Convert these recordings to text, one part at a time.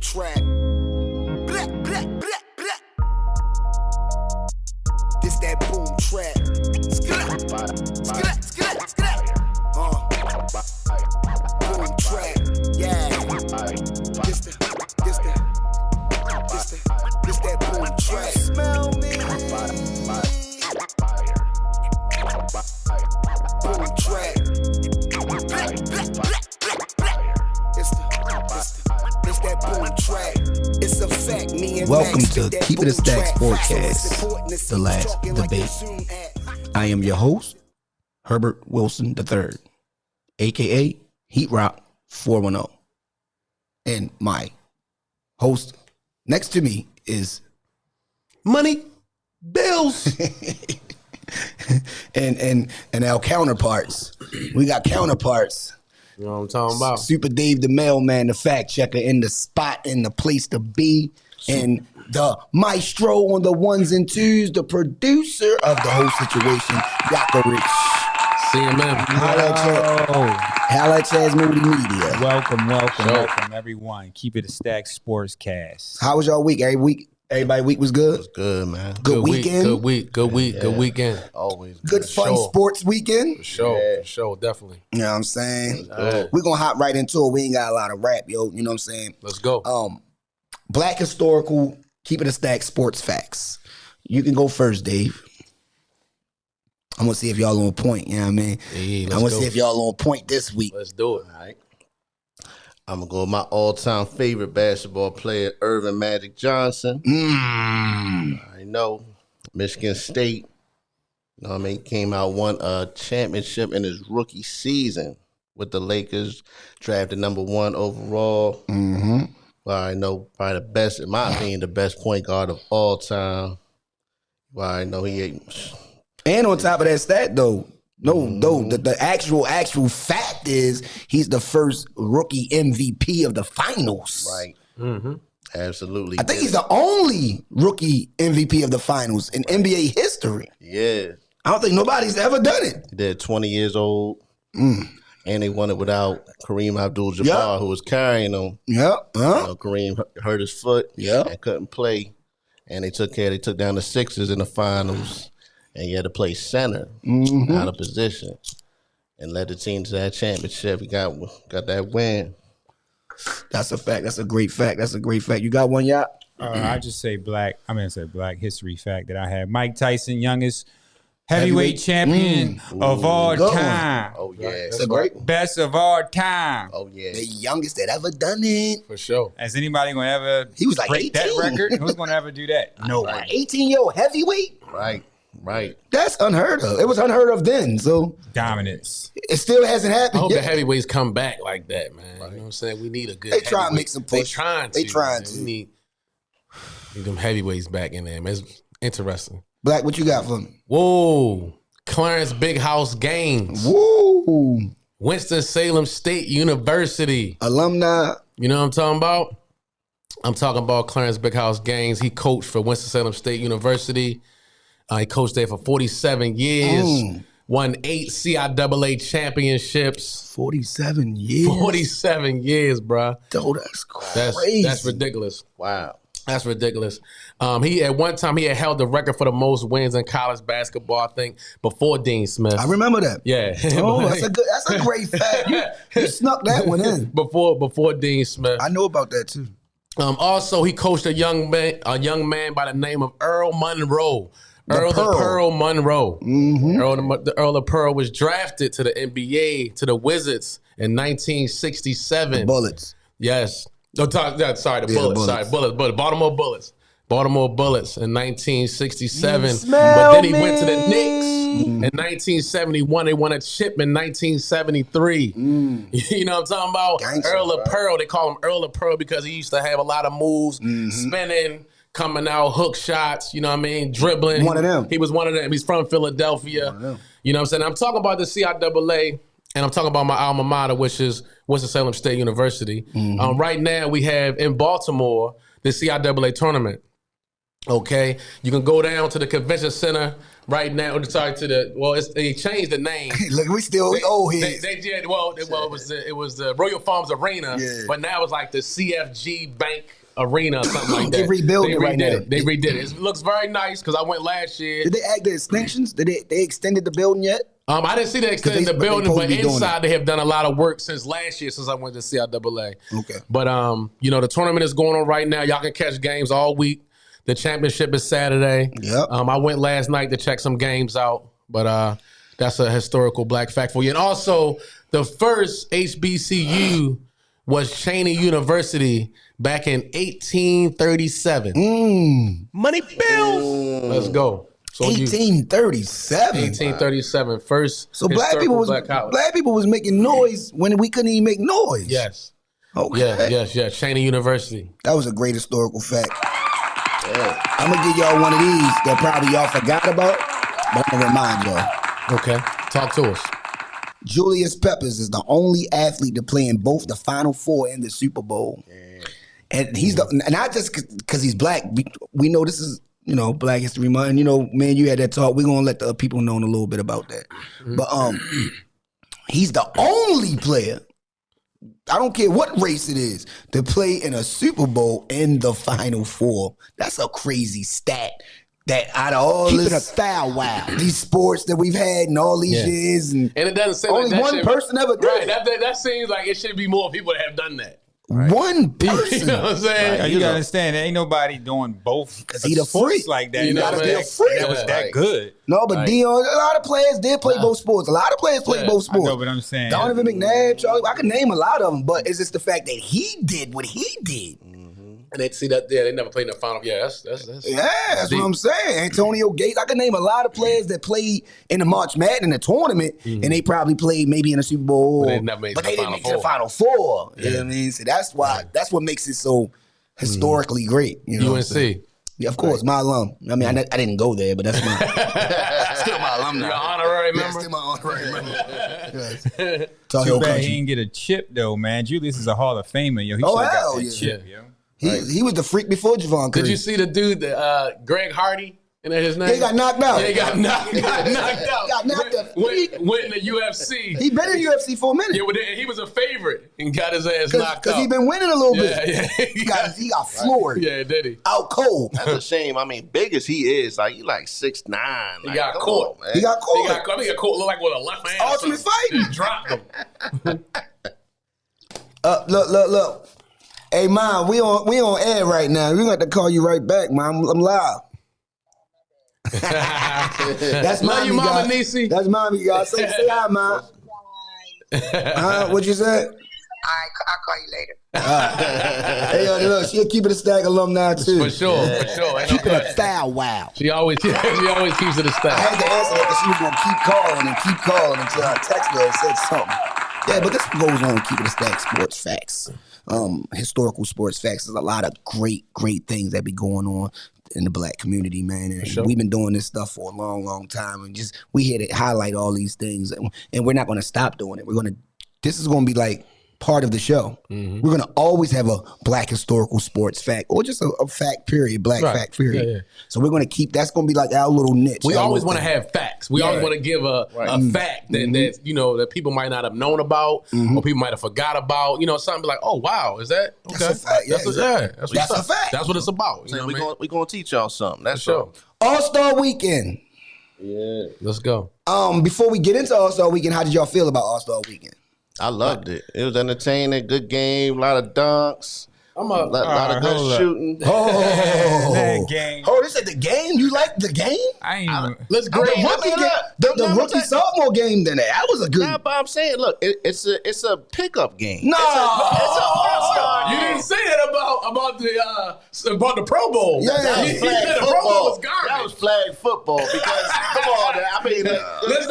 track. Blah, blah, blah, blah. This that boom track. Skillet, skillet, skillet, skillet. Boom track. Yeah. This that boom track. Smell me. Boom track. It's that boom track. It's a fact. Me and Welcome to Keep It a Stack Sportcast, the last debate. I am your host, Herbert Wilson III, aka Heat Rock 410. And my host next to me is Money Bills. and our counterparts. We got counterparts. You know what I'm talking about? Super Dave the mailman, the fact checker, in the spot, in the place to be, and the maestro on the ones and twos, the producer of the whole situation, Dr. Rich. CMM. Holla at Chaz Moody Media. Welcome, everyone. Keep It a Stack Sportscast. How was y'all week? Everybody week was good? It was good, man. Good weekend? Good weekend. Always Good fun sports weekend? For sure, definitely. You know what I'm saying? Good. We're going to hop right into it. We ain't got a lot of rap, yo. You know what I'm saying? Let's go. Black historical, Keep It a Stack sports facts. You can go first, Dave. I'm going to see if y'all on point, you know what I mean? Hey, I'm going to see if y'all on point this week. Let's do it. All right. I'm going to go with my all-time favorite basketball player, Irvin Magic Johnson. I know. Michigan State. You know what I mean? Came out, won a championship in his rookie season with the Lakers, drafted number 1 overall. Well, I know probably the best, in my opinion, the best point guard of all time. Well, I know he ain't. And on top of that stat, though, the actual fact is he's the first rookie MVP of the finals. Right. Absolutely. I think he's the only rookie MVP of the finals in NBA history. Yeah. I don't think nobody's ever done it. They're 20 years old. And they won it without Kareem Abdul-Jabbar, who was carrying them. Yep. You know, Kareem hurt his foot and couldn't play. And they took down the Sixers in the finals. And he had to play center out of position and led the team to that championship. He got that win. That's a fact. That's a great fact. You got one, yeah? I just say black history fact that I had. Mike Tyson, youngest heavyweight champion of all good time. Oh, yeah. That's a great one. Best of all time. Oh, yeah. The youngest that ever done it. For sure. Has anybody going to ever He was like break 18. that record? Who's going to ever do that? No, 18-year-old heavyweight? Right. That's unheard of. It was unheard of then, so Dominance. it still hasn't I happened hope the yet. heavyweights come back like that, man. You know what I'm saying? We need a good They try to heavyweight. make some push. They trying to. We need them heavyweights back in there, man. It's interesting. Black, what you got for me? Whoa. Clarence Big House Gaines. Woo! Winston-Salem State University. Alumni. You know what I'm talking about? I'm talking about Clarence Big House Gaines. He coached for Winston-Salem State University. He coached there for 47 years. Won 8 CIAA championships. 47 years. 47 years, bro. Oh, that's crazy. That's ridiculous. Wow. That's ridiculous. He at one time he had held the record for the most wins in college basketball, I think, before Dean Smith. I remember that. Yeah. Oh, that's a great fact. You snuck that one in. before Dean Smith. I know about that too. Also, he coached a young man by the name of Earl Monroe. Earl the Pearl Monroe. The Earl of Pearl was drafted to the NBA, to the Wizards in 1967. The Bullets. Yes. No, Bullets. Baltimore Bullets. Baltimore Bullets in 1967. But then he went to the Knicks in 1971. They won a chip in 1973. You know what I'm talking about? Gangster, Earl of Pearl. They call him Earl of Pearl because he used to have a lot of moves, spinning, coming out, hook shots, you know what I mean, dribbling. One of them. He was one of them. He's from Philadelphia. You know what I'm saying? I'm talking about the CIAA, and I'm talking about my alma mater, which is Winston-Salem State University. Right now, we have in Baltimore the CIAA tournament. Okay? You can go down to the convention center right now. Sorry they changed the name. Look, we old here. They did. It was the Royal Farms Arena, but now it's like the CFG Bank Arena or something like that. They rebuilt it right now. They redid it. It looks very nice because I went last year. Did they add the extensions? Did they extended the building yet? I didn't see they extended the building, but inside they have done a lot of work since last year, since I went to CIAA. Okay. But the tournament is going on right now. Y'all can catch games all week. The championship is Saturday. Yep. I went last night to check some games out, but that's a historical black fact for you. And also, the first HBCU was Cheney University back in 1837. Money bills. Let's go. So 1837. 1837. First. So black people was making noise when we couldn't even make noise. Yes. Okay. Yes. Cheney University. That was a great historical fact. Yeah. I'm gonna give y'all one of these that probably y'all forgot about, but I'm gonna remind y'all. Okay. Talk to us. Julius Peppers is the only athlete to play in both the Final Four and the Super Bowl. Yeah. And he's not just because he's black. We know this is, Black History Month. And, man, you had that talk. We're going to let the people know a little bit about that. Mm-hmm. But he's the only player, I don't care what race it is, to play in a Super Bowl in the Final Four. That's a crazy stat. That out of all Keeping a style these sports that we've had in all these years. And it doesn't seem only like one person ever did it. Right, that seems like it should be more people that have done that. Right. One person. You know what I'm saying? Right. You gotta understand, there ain't nobody doing both because he the freak like that. You gotta be a freak. That was that good. No, but Dion, a lot of players did play both sports. A lot of players played both sports. I know, but I'm saying Donovan McNabb, Charlie, I can name a lot of them, but it's just the fact that he did what he did. And they see that, they never played in the final. Yeah, that's that's what I'm saying. Antonio Gates. I can name a lot of players that played in the March Madness in the tournament, and they probably played maybe in a Super Bowl. But they never made didn't make the Final Four. You know what I mean? So that's why. That's what makes it so historically great. UNC. Yeah, of course, my alum. I mean, I didn't go there, but that's my still my alumni. Your honorary member. Still my honorary member. Too bad he didn't get a chip though, man. Julius is a Hall of Famer, yo. He should have got that chip, yo. He was the freak before Javon Curry. Did you see the dude, Greg Hardy? Isn't that his name? He got knocked out. Yeah, he got knocked out. Went in the UFC. He been in the UFC for a minute. Yeah, but he was a favorite and got his ass knocked out. Because he been winning a little bit. Yeah. He got floored. Yeah, did he? Out cold. That's a shame. I mean, big as he is, he like 6'9". He got caught. He got caught. He got caught. Look like with a left hand. Ultimate fighting. Just dropped him. Look. Hey, man, we on air right now. We're going to have to call you right back, man. I'm live. That's Love you, Mama Nisi. That's mommy, y'all. Say hi, man. What you said? I'll call you later. Hey, look, she'll keep it a stack alumni too. For sure. Keep it a style. She always keeps it a style. I had to answer that because she was gonna keep calling until I texted her and said something. Yeah, but this goes on. Keep it a stack. Sports facts, historical sports facts. There's a lot of great things that be going on in the black community, man. And we've been doing this stuff for a long time, and we here to highlight all these things, and we're not going to stop doing it. This is going to be like part of the show. Mm-hmm. We're going to always have a black historical sports fact, or just a fact period, black fact period. Yeah. So we're going to keep, that's going to be like our little niche. We always want to have facts. We always want to give a fact that that people might not have known about, or people might have forgot about. Something like, oh wow, is that okay? That's a fact. That's a fact. That's what it's about. We're gonna teach y'all something. That's sure. All-Star Weekend. Yeah, let's go. Before we get into All-Star Weekend, how did y'all feel about All-Star Weekend? I loved it. It was entertaining, good game, a lot of dunks. A lot of good shooting. This is the game? You like the game? Let's grade the rookie sophomore game. Then that was a good. Nah, but I'm saying, look, it's a pickup game. No, it's an all-star. You didn't say that about the Pro Bowl. Yeah, that was flag football. The Pro Bowl was garbage. That was flag football because come on, I mean, let's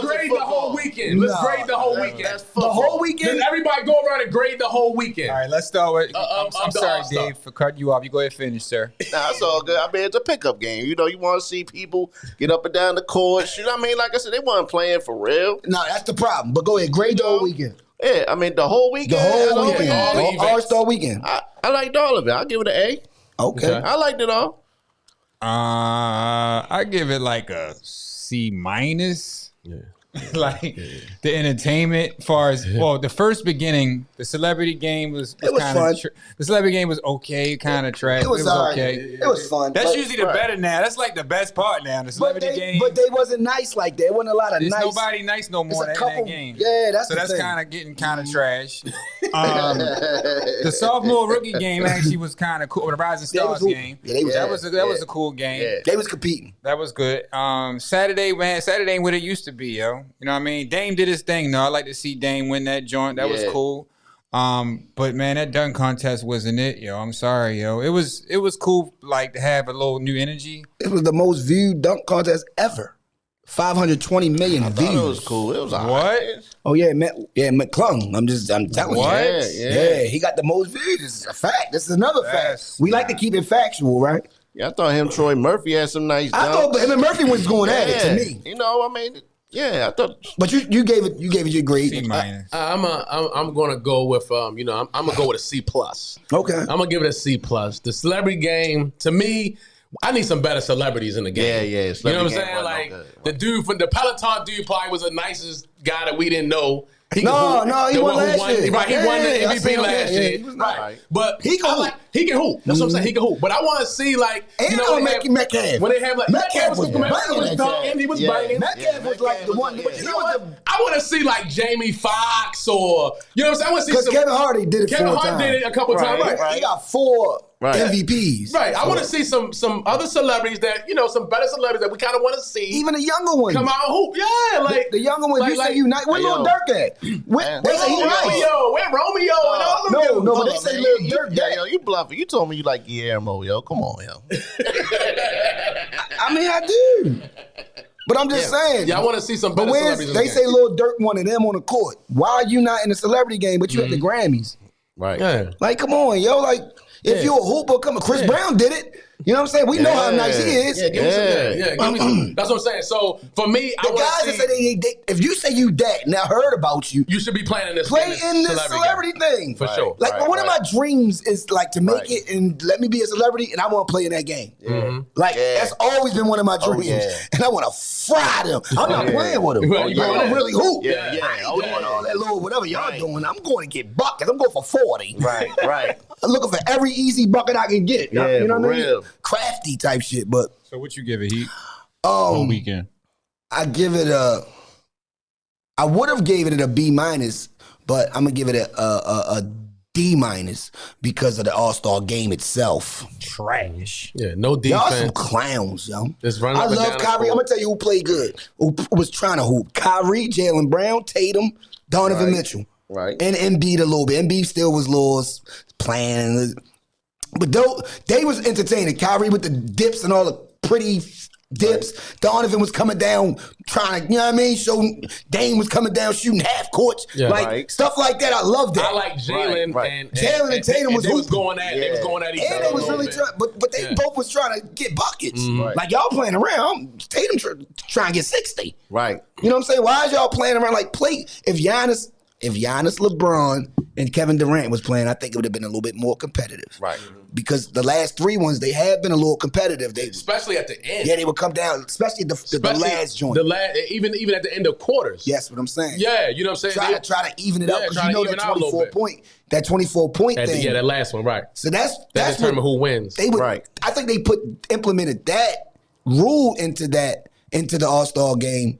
grade the whole weekend. Let's grade the whole weekend. The whole weekend. Let everybody go around and grade the whole weekend. All right, let's start with. I'm sorry, Dave, for cutting you off. You go ahead and finish, sir. Nah, it's all good. I mean, it's a pickup game. You want to see people get up and down the court. Shoot, I mean, like I said, they weren't playing for real. No, that's the problem. But go ahead, grade the whole weekend. Yeah, I mean, the whole weekend. All-Star weekend. I liked all of it. I'll give it an A. Okay. I liked it all. I give it like a C minus. Yeah. Like the entertainment, as far as the first beginning, the celebrity game was It was kind fun. of the celebrity game was okay, kind of trash. It was alright. okay. It was fun. That's but, usually the better now. That's like the best part now. The celebrity game. But they wasn't nice like that. It wasn't a lot of There's nice. nobody nice no more in that game. Yeah, that's so the that's thing. kind of getting kind of trash. The sophomore rookie game actually was kind of cool. The Rising Stars game. Yeah, they was, that was a cool game. Yeah. They was competing. That was good. Saturday ain't what it used to be, yo. You know what I mean? Dame did his thing, though. I like to see Dame win that joint. That was cool. But man, that dunk contest wasn't it, yo. I'm sorry, yo. It was cool, like to have a little new energy. It was the most viewed dunk contest ever. 520 million views. It was cool. It was all What? right. Oh yeah, McClung. I'm telling What? you. Yeah, he got the most views. This is a fact. This is another fact. We like to keep it factual, right? Yeah, I thought Troy Murphy had some nice dunks. I thought him and Murphy was going at it to me. You know, I mean, yeah, I thought. But you gave it your grade. C minus. I'm gonna go with I'm gonna go with a C plus. Okay. I'm gonna give it a C plus. The celebrity game, to me, I need some better celebrities in the game. Yeah. You know what I'm saying? Like the dude from the Peloton dude probably was the nicest guy that we didn't know. He he won last year. Right, he won the I MVP seen him. last Yeah, year. he was Right. nice. But He can hoop. he can hoop. That's what I'm saying. He can hoop. But I want to see like And when they Metcalf. when they have like Metcalf was banging. banging. He was Yeah. banging. Metcalf was like the one. Yeah. He was the I want to see like Jamie Foxx or you know what I'm saying. I want to see because some. Kevin Hardy did it Kevin 4 Hart times. did it a couple times. Right. He got 4 Right. MVPs. Right. I want to see some other celebrities that some better celebrities that we kind of want to see Even the younger ones. come out and hoop. Yeah, like the younger ones. You say Unite. Where Hey, Lil yo. Durk at? They say he nice. Romeo, where Romeo and all them dudes. No, but they say Lil Durk. Yo, you bluffing. You told me you like Guillermo, yo. Come on, yo. I mean, I do. But I'm just saying. Yeah, I want to see some But better where's celebrities. in the they game. say Lil Durk wanted them on the court? Why are you not in the celebrity game, but you at the Grammys? Right. Yeah. Like, come on, yo. Like, if you're a hooper, come on. Chris Brown did it. You know what I'm saying? We know how nice he is. Yeah, give me some. Yeah, give me some. That's what I'm saying. So for me, I The want guys to that see. say if you say you that, and I heard about you, You should be playing in this. play in this game. celebrity thing. For sure. Like one of my dreams is like to make Right. it and let me be a celebrity, and I want to play in that game. Like that's always been one of my dreams, yeah. and I want to fry them. I'm not playing with them. Right, I'm you gonna going really hoop. Yeah. I ain't Oh, doing yeah. all that little whatever y'all Right. doing. I'm going to get buckets. I'm going for 40. Right. I'm looking for every easy bucket I can get. Yeah, you know what I for mean? real. Crafty type shit, but So what you give it, Heat? All weekend. I give it I would have gave it a B minus, but I'm gonna give it a D minus because of the All-Star game itself. Trash. Yeah, no Y'all some defense. clowns, yo. Just run I up and love down the Kyrie. court. I'm gonna tell you who played good, who was trying to hoop. Kyrie, Jalen Brown, Tatum, Donovan Mitchell. Right. And Embiid a little bit. Embiid still was lost playing. But they was entertaining. Kyrie with the dips and all the pretty dips. Donovan was coming down trying to, you know what I mean? Dame was coming down shooting half courts. Yeah. Like stuff like that. I loved that. I like Jalen Right. and Jalen and Tatum was they was hooping. going at they was going at each other. And they was a little really bit. trying, but they both was trying to get buckets. Right. Like y'all playing around. Tatum trying to get 60. Right. You know what I'm saying? Why is y'all playing around like play? If Giannis, LeBron, and Kevin Durant was playing, I think it would have been a little bit more competitive. Right. Because the last 3 ones, they have been a little competitive. Especially at the end. They would come down, especially the last joint. Even at the end of quarters. Yes, what I'm saying. Yeah, you know what I'm saying? Try to even it out because try you to know even that out a little 24 bit. point, that 24 point thing. Yeah, that last one, right. So that's determine what who wins. They would. Right. I think they implemented that rule into the All-Star game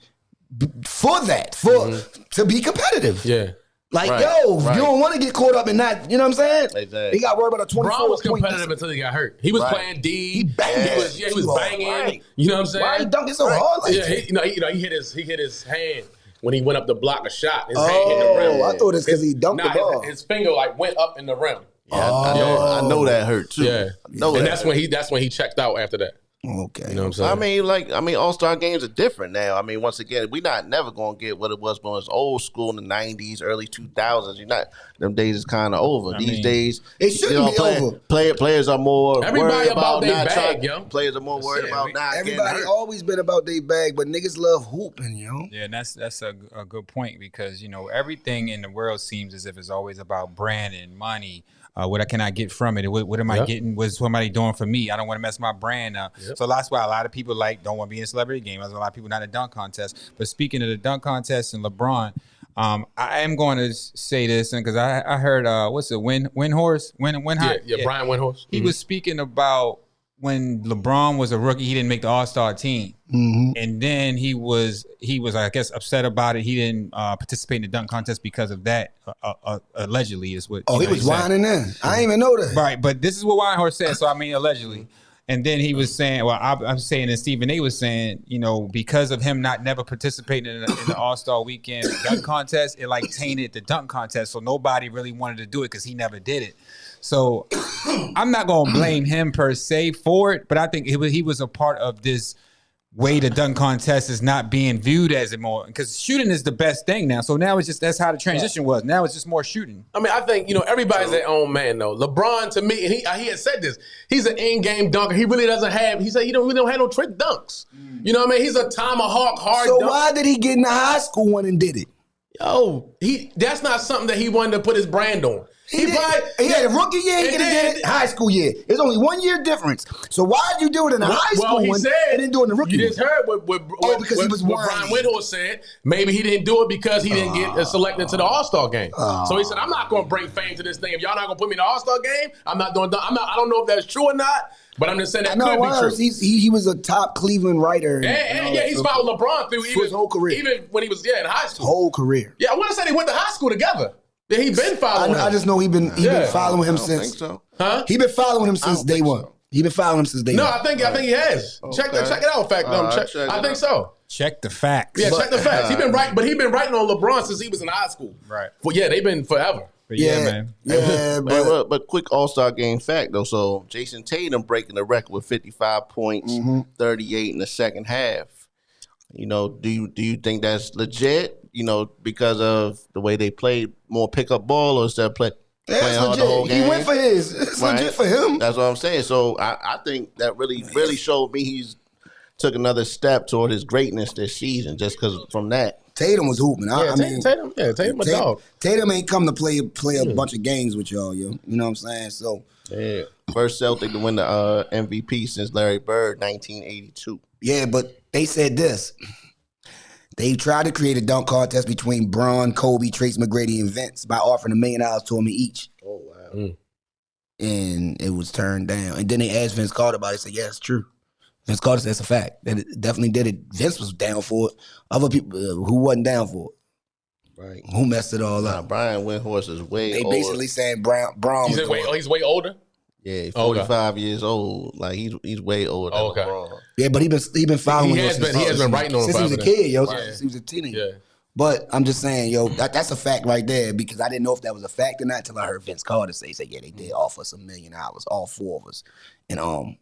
to be competitive. Yeah. Like, Right, yo, right. you don't want to get caught up in that. You know what I'm saying? Exactly. He got worried about a 24 Braun was point. competitive until he got hurt. He was Right. playing D. He banged He was hard. banging. Right. You know what I'm saying? Why he dunking so hard like Yeah, that? he hit his hand when he went up to block a shot. His hand hit the rim. I thought it's because he dunked the ball. His finger went up in the rim. Yeah, I know that hurt too. Yeah, I know and that that's when he checked out after that. Okay. You know what I'm saying? I mean, All-Star games are different now. I mean, once again, we're never gonna get what it was when it was old school in the '90s, early 2000s. Them days is kind of over. These days, It shouldn't be over. Players are more Everybody worried about their not bag, trying. yo. Players are more worried about not getting Everybody hurt. always been about their bag, but niggas love hooping, yo. Yeah, and that's a good point because everything in the world seems as if it's always about brand and money. What can I get from it? What am I getting? What's somebody doing for me? I don't want to mess my brand up. Yep. So that's why a lot of people don't want to be in a celebrity game. That's why a lot of people not in a dunk contest. But speaking of the dunk contest and LeBron, I am going to say this, and because I heard Windhorst. Brian Windhorst. He was speaking about when LeBron was a rookie, he didn't make the All-Star team. And then he was, I guess, upset about it. He didn't participate in the dunk contest because of that, allegedly is what. Oh, he was whining in. I didn't even know that. Right, but this is what Weinhorst said, so I mean allegedly. And then he was saying, well, I'm saying, and Stephen A was saying, because of him never participating in the All-Star Weekend dunk contest, it tainted the dunk contest, so nobody really wanted to do it because he never did it. So I'm not going to blame him per se for it, but I think he was a part of this way the dunk contest is not being viewed as it more, because shooting is the best thing now. So now it's just, that's how the transition was. Now it's just more shooting. I mean, I think, everybody's their own man, though. LeBron, to me, and he had said this, he's an in-game dunker. He really doesn't have, he said he don't have no trick dunks. You know what I mean? He's a tomahawk hard So dunk. why did he get in the high school one and did it? That's not something that he wanted to put his brand on. He had a rookie year, he could have did it high school year. There's only 1 year difference. So why did you do it in the high school he one said, and then do it in the rookie You just one? heard what Brian Windhorst said. Maybe he didn't do it because he didn't get selected to the All-Star game. So he said, I'm not going to bring fame to this thing. If y'all not going to put me in the All-Star game, I'm not doing. I don't know if that's true or not, but I'm just saying that could be true. He was a top Cleveland writer. And he's followed LeBron through his whole career. Even when he was in high school. Whole career. Yeah, I want to say they went to high school together. Yeah, he been following him. I just know he been following him since. Think so. Huh? He been following him since day one. So. He been following him since day one. No, I think he has. Okay. Check it out. Fact, I think so. Check the facts. Yeah, check the facts. He been writing on LeBron since he was in high school. Right. Well, yeah, they've been forever. But man. Yeah, but quick All-Star game fact though. So Jason Tatum breaking the record with 55 points, 38 in the second half. Do you think that's legit? Because of the way they played more pickup ball, or instead of playing hard the whole game? He went for his. It's legit for him. That's what I'm saying. So I think that really showed me he's took another step toward his greatness this season, just because from that. Tatum was hooping. Tatum a dog. Tatum ain't come to play a bunch of games with y'all, yo. You know what I'm saying? So yeah, first Celtic to win the MVP since Larry Bird, 1982. Yeah, but they said this. They tried to create a dunk contest between Bron, Kobe, Trace McGrady, and Vince by offering $1 million to them each. Oh wow! And it was turned down. And then they asked Vince Carter about it. He said, "Yeah, it's true." Vince Carter said, "That's a fact. That it definitely did it." Vince was down for it. Other people who wasn't down for it, right? Who messed it all up? Brian Windhorst is way. They older. basically saying Bron. He's way older. Yeah, 45 years old. Like he's way older than LeBron. Yeah, but he been following. He has been writing on him since he was a kid, yo. Right. Since he was a teenager. Yeah. But I'm just saying, yo, that's a fact right there, because I didn't know if that was a fact or not until I heard Vince Carter say, yeah, they did offer us $1 million, all four of us. And I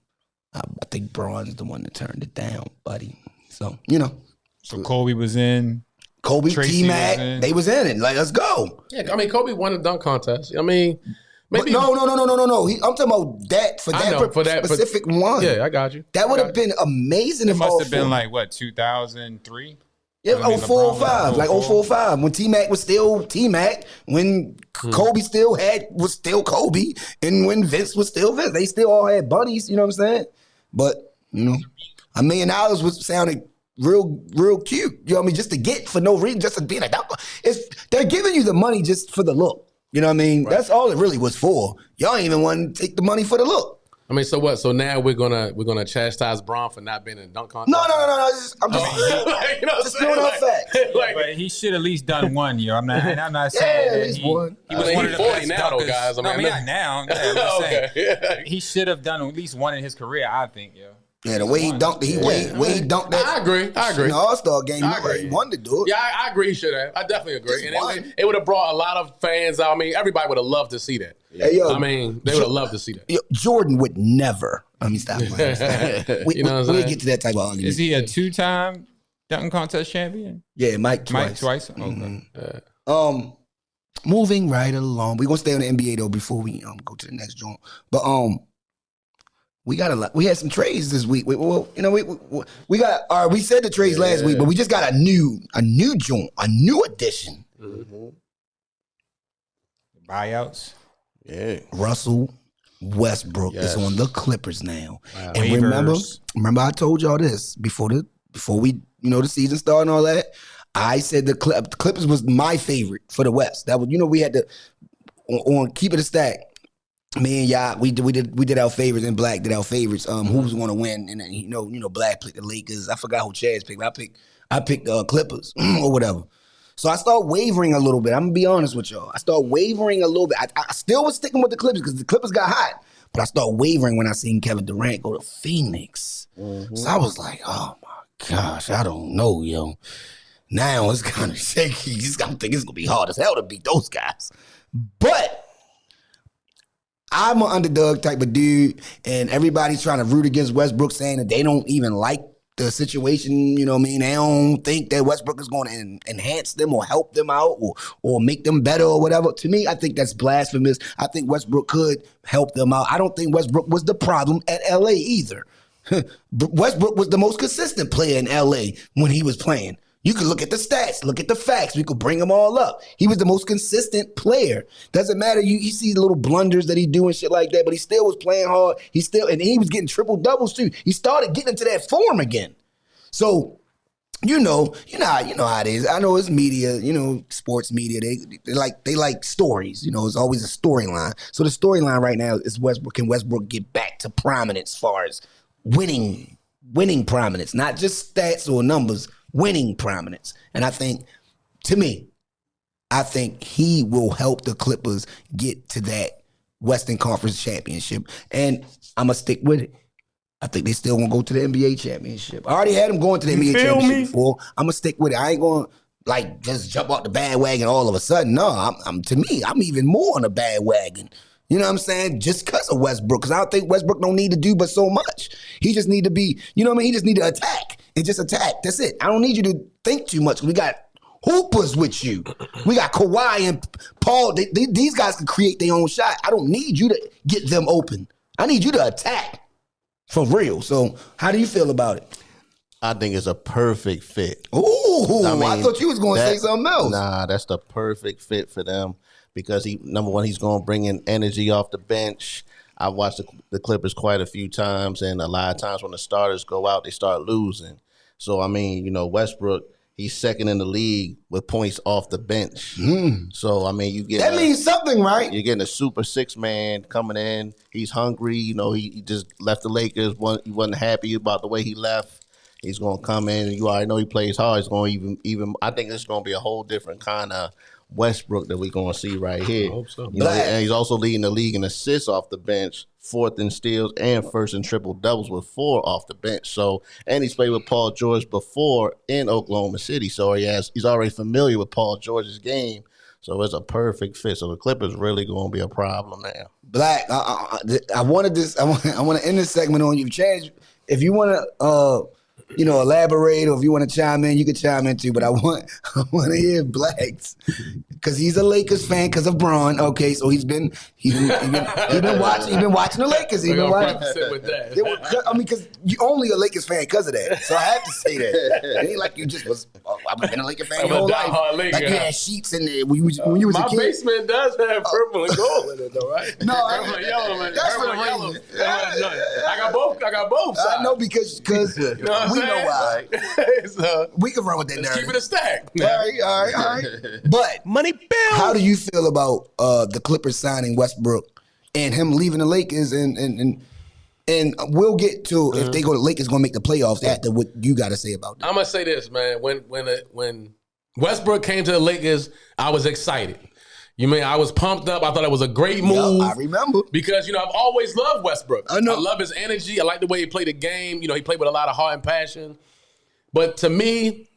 think Bron's the one that turned it down, buddy. So, So Kobe was in. Kobe, Tracy T-Mac, they was in it. Like, let's go. Yeah, I mean, Kobe won the dunk contest. I mean, maybe. No. I'm talking about that for that specific one. Yeah, I got you. That would have been amazing if must have been like, what, 2003? Yeah, 04-05, like 04-05, when T-Mac was still T-Mac, when Kobe was still Kobe, and when Vince was still Vince. They still all had buddies, you know what I'm saying? But, $1 million was sounding real cute. You know what I mean? Just to get for no reason, just to be like, they're giving you the money just for the look. You know what I mean? Right. That's all it really was for. Y'all ain't even want to take the money for the look. I mean, so what? So now we're gonna chastise Bron for not being in a dunk contest? No. I'm just just throwing out facts. But he should at least done one year. I'm not saying at least one. He was one of the 40 now, though, guys. Not now. I'm saying, Okay. he should have done at least one in his career, I think, yo. Yeah, the way he dunked, he dunked that. I agree. In the All-Star game, he wanted to do it. Yeah, I agree. He should have. I definitely agree. Just And it would have brought a lot of fans out. I mean, everybody would have loved to see that. Hey, yo, I mean, they would have loved to see that. Yo, Jordan would never. Let me stop. You know what I'm saying? We'll get to that type of argument. Is he a 2-time dunk contest champion? Yeah, Mike twice. Mike twice? Okay. Mm-hmm. Moving right along. We're gonna stay on the NBA though before we go to the next joint. But we got a lot. We had some trades this week. We got. We said the trades last week, but we just got a new joint, a new addition. Buyouts. Yeah, Russell Westbrook is on the Clippers now. Wow. And remember I told y'all this before we the season started and all that. I said the Clippers was my favorite for the West. That was we had to on keep it a stack. Me and y'all, we did our favorites, and Black did our favorites. Who was going to win? And then, Black picked the Lakers. I forgot who Chaz picked. I picked Clippers or whatever. So I start wavering a little bit. I'm gonna be honest with y'all. I start wavering a little bit. I still was sticking with the Clippers because the Clippers got hot, but I start wavering when I seen Kevin Durant go to Phoenix. Mm-hmm. So I was like, oh my gosh, I don't know, yo. Now it's kind of shaky. I'm thinking it's gonna be hard as hell to beat those guys, but I'm an underdog type of dude, and everybody's trying to root against Westbrook, saying that they don't even like the situation, you know what I mean? They don't think that Westbrook is going to enhance them or help them out or make them better or whatever. To me, I think that's blasphemous. I think Westbrook could help them out. I don't think Westbrook was the problem at L.A. either. Westbrook was the most consistent player in L.A. when he was playing. You could look at the stats, look at the facts. We could bring them all up. He was the most consistent player. Doesn't matter. You see the little blunders that he do and shit like that, but he still was playing hard. And he was getting triple doubles too. He started getting into that form again. So, you know how it is. I know it's media, sports media. They like stories. It's always a storyline. So the storyline right now is Westbrook. Can Westbrook get back to prominence as far as winning prominence, not just stats or numbers. Winning prominence. And I think he will help the Clippers get to that Western Conference championship. And I'm going to stick with it. I think they still won't go to the NBA championship. I already had them going to the NBA championship before. I'm going to stick with it. I ain't going to just jump off the bandwagon all of a sudden. No, I'm even more on the bandwagon. You know what I'm saying? Just because of Westbrook. Because I don't think Westbrook don't need to do but so much. He just need to be, He just need to attack. And just attack. That's it. I don't need you to think too much. We got hoopers with you. We got Kawhi and Paul. These guys can create their own shot. I don't need you to get them open. I need you to attack for real. So how do you feel about it? I think it's a perfect fit. Ooh, I thought you was going to say something else. Nah, that's the perfect fit for them because number one, he's going to bring in energy off the bench. I've watched the Clippers quite a few times, and a lot of times when the starters go out, they start losing. So, Westbrook, he's second in the league with points off the bench. So, you get that means something, right? You're getting a super six man coming in. He's hungry. He just left the Lakers. He wasn't happy about the way he left. He's going to come in, and you already know he plays hard. He's going to even. I think it's going to be a whole different kind of Westbrook that we're going to see right here. I hope so. And he's also leading the league in assists off the bench, fourth in steals, and first in triple doubles with 4 off the bench. So, and he's played with Paul George before in Oklahoma City. So he's already familiar with Paul George's game. So it's a perfect fit. So the Clippers really going to be a problem now. Black, I wanted this. I want to end this segment on you. Chad, if you want to elaborate, or if you want to chime in, you can chime in too. But I want to hear Black's because he's a Lakers fan because of Braun. Okay, so he's been watching the Lakers. He's been watching. With that. Because you only a Lakers fan because of that. So I have to say that. It ain't like you just was. I've been a Lakers fan your whole life. Like you had sheets in there when you was a kid. My basement does have purple and gold in it, though, right? No, purple and yellow. That's for the reason. I got both sides. I know because we know why. So, we can run with that narrative. Keep it a stack. All right. But money bills. How do you feel about the Clippers signing Westbrook and him leaving the Lakers? And we'll get to if they go to Lakers, going to make the playoffs after what you got to say about that. I'm gonna say this, man. When Westbrook came to the Lakers, I was excited. I was pumped up. I thought it was a great move. I remember. Because, I've always loved Westbrook. I know. I love his energy. I like the way he played the game. He played with a lot of heart and passion. But to me,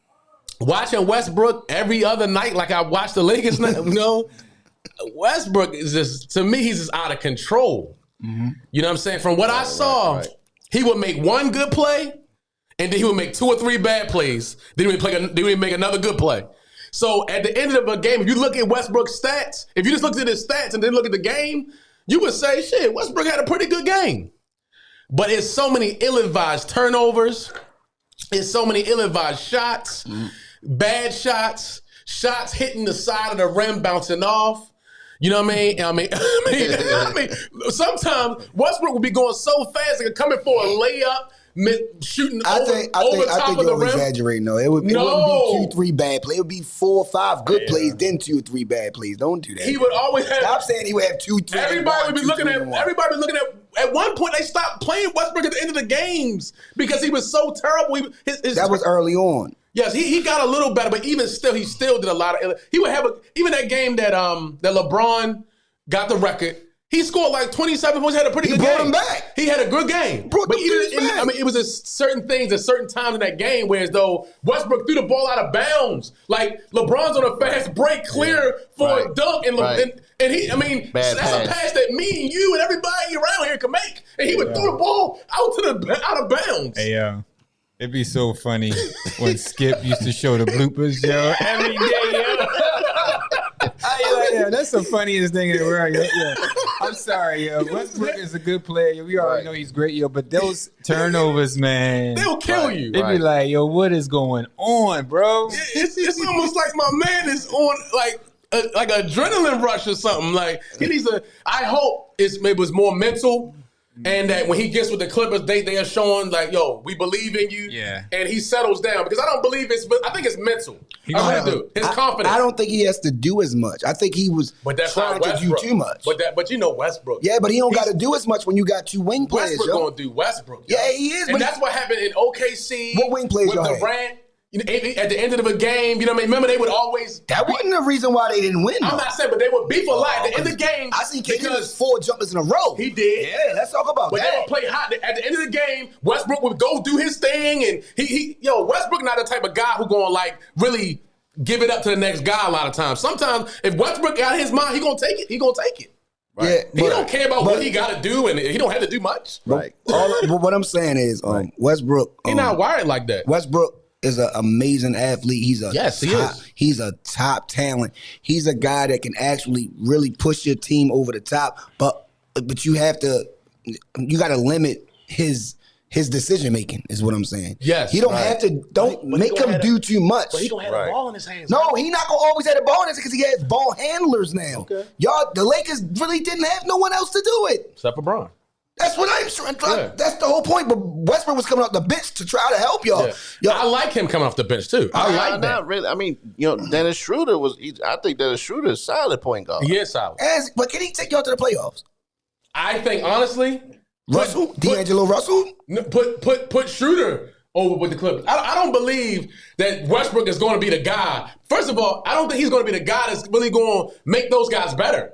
watching Westbrook every other night, like I watch the Lakers now, Westbrook is just, to me, he's just out of control. Mm-hmm. You know what I'm saying? From what I saw, he would make one good play, and then he would make 2 or 3 bad plays. Then he would make another good play. So at the end of a game, if you look at Westbrook's stats, if you just looked at his stats and then look at the game, you would say, shit, Westbrook had a pretty good game. But it's so many ill-advised turnovers. It's so many ill-advised shots, bad shots hitting the side of the rim, bouncing off. You know what I mean? I mean, sometimes Westbrook would be going so fast and coming for a layup, shooting over top of the rim. Exaggerating though. It wouldn't be 2-3 bad plays. It would be 4 or 5 good plays, then 2 or 3 bad plays. Don't do that. He would always have. Stop saying he would have 2-3. Everybody would be looking at. Everybody looking at. At one point, they stopped playing Westbrook at the end of the games because he was so terrible. That was early on. Yes, he got a little better, but even still, he still did a lot of. He would have even that game that LeBron got the record. He scored like 27 points. Had a pretty good game. He brought him back. He had a good game. But even it was certain things at certain times in that game, whereas though Westbrook threw the ball out of bounds. Like LeBron's on a fast break, clear for a dunk, and he, that's a pass that me and you and everybody around here can make, and he would throw the ball out of bounds. Hey, it'd be so funny when Skip used to show the bloopers, yo, every day, yo. Yeah, that's the funniest thing in the world, yo. Yeah. I'm sorry, yo. Westbrook is a good player. We already know he's great, yo. But those turnovers, man, they'll kill you. It'd be like, yo, what is going on, bro? It's almost like my man is on like adrenaline rush or something. Like he needs to. I hope it was more mental. And that when he gets with the Clippers, they are showing like, yo, we believe in you. Yeah. And he settles down because I don't believe I think it's mental. I really do. His confidence. I don't think he has to do as much. I think he was trying to do too much. But you know Westbrook. Yeah, but he don't got to do as much when you got 2 wing players. Westbrook going to do Westbrook. Yeah, he is. And that's what happened in OKC. What wing players with Durant. At the end of a game, you know what I mean? Remember, they would always... That wasn't the reason why they didn't win, though. I'm not saying, but they would beef a lot. At the end of the game... I seen KD was 4 jumpers in a row. He did. Yeah, let's talk about that. But they would play hot. At the end of the game, Westbrook would go do his thing, and Westbrook not the type of guy who going like really give it up to the next guy a lot of times. Sometimes, if Westbrook out of his mind, he gonna take it. He gonna take it. Right. Yeah, he don't care about what he got to do, and he don't have to do much. Right. But what I'm saying is, Westbrook... He's not wired like that. Westbrook is an amazing athlete. He is. He's a top talent. He's a guy that can actually really push your team over the top. But you got to limit his decision making. Is what I'm saying. Yes, he don't have to. Don't make him do too much. But he gonna have the ball in his hands. No, he not gonna always have the ball in his hands because he has ball handlers now. Okay. The Lakers really didn't have no one else to do it except for Bron. That's what I'm trying. Yeah. That's the whole point. But Westbrook was coming off the bench to try to help y'all. Yeah. I like him coming off the bench too. I like that. Not really. I mean, Dennis Schroeder I think Dennis Schroeder is solid point guard. He is solid. But can he take y'all to the playoffs? I think honestly, D'Angelo Russell. Put Schroeder over with the Clippers. I don't believe that Westbrook is going to be the guy. First of all, I don't think he's going to be the guy that's really going to make those guys better.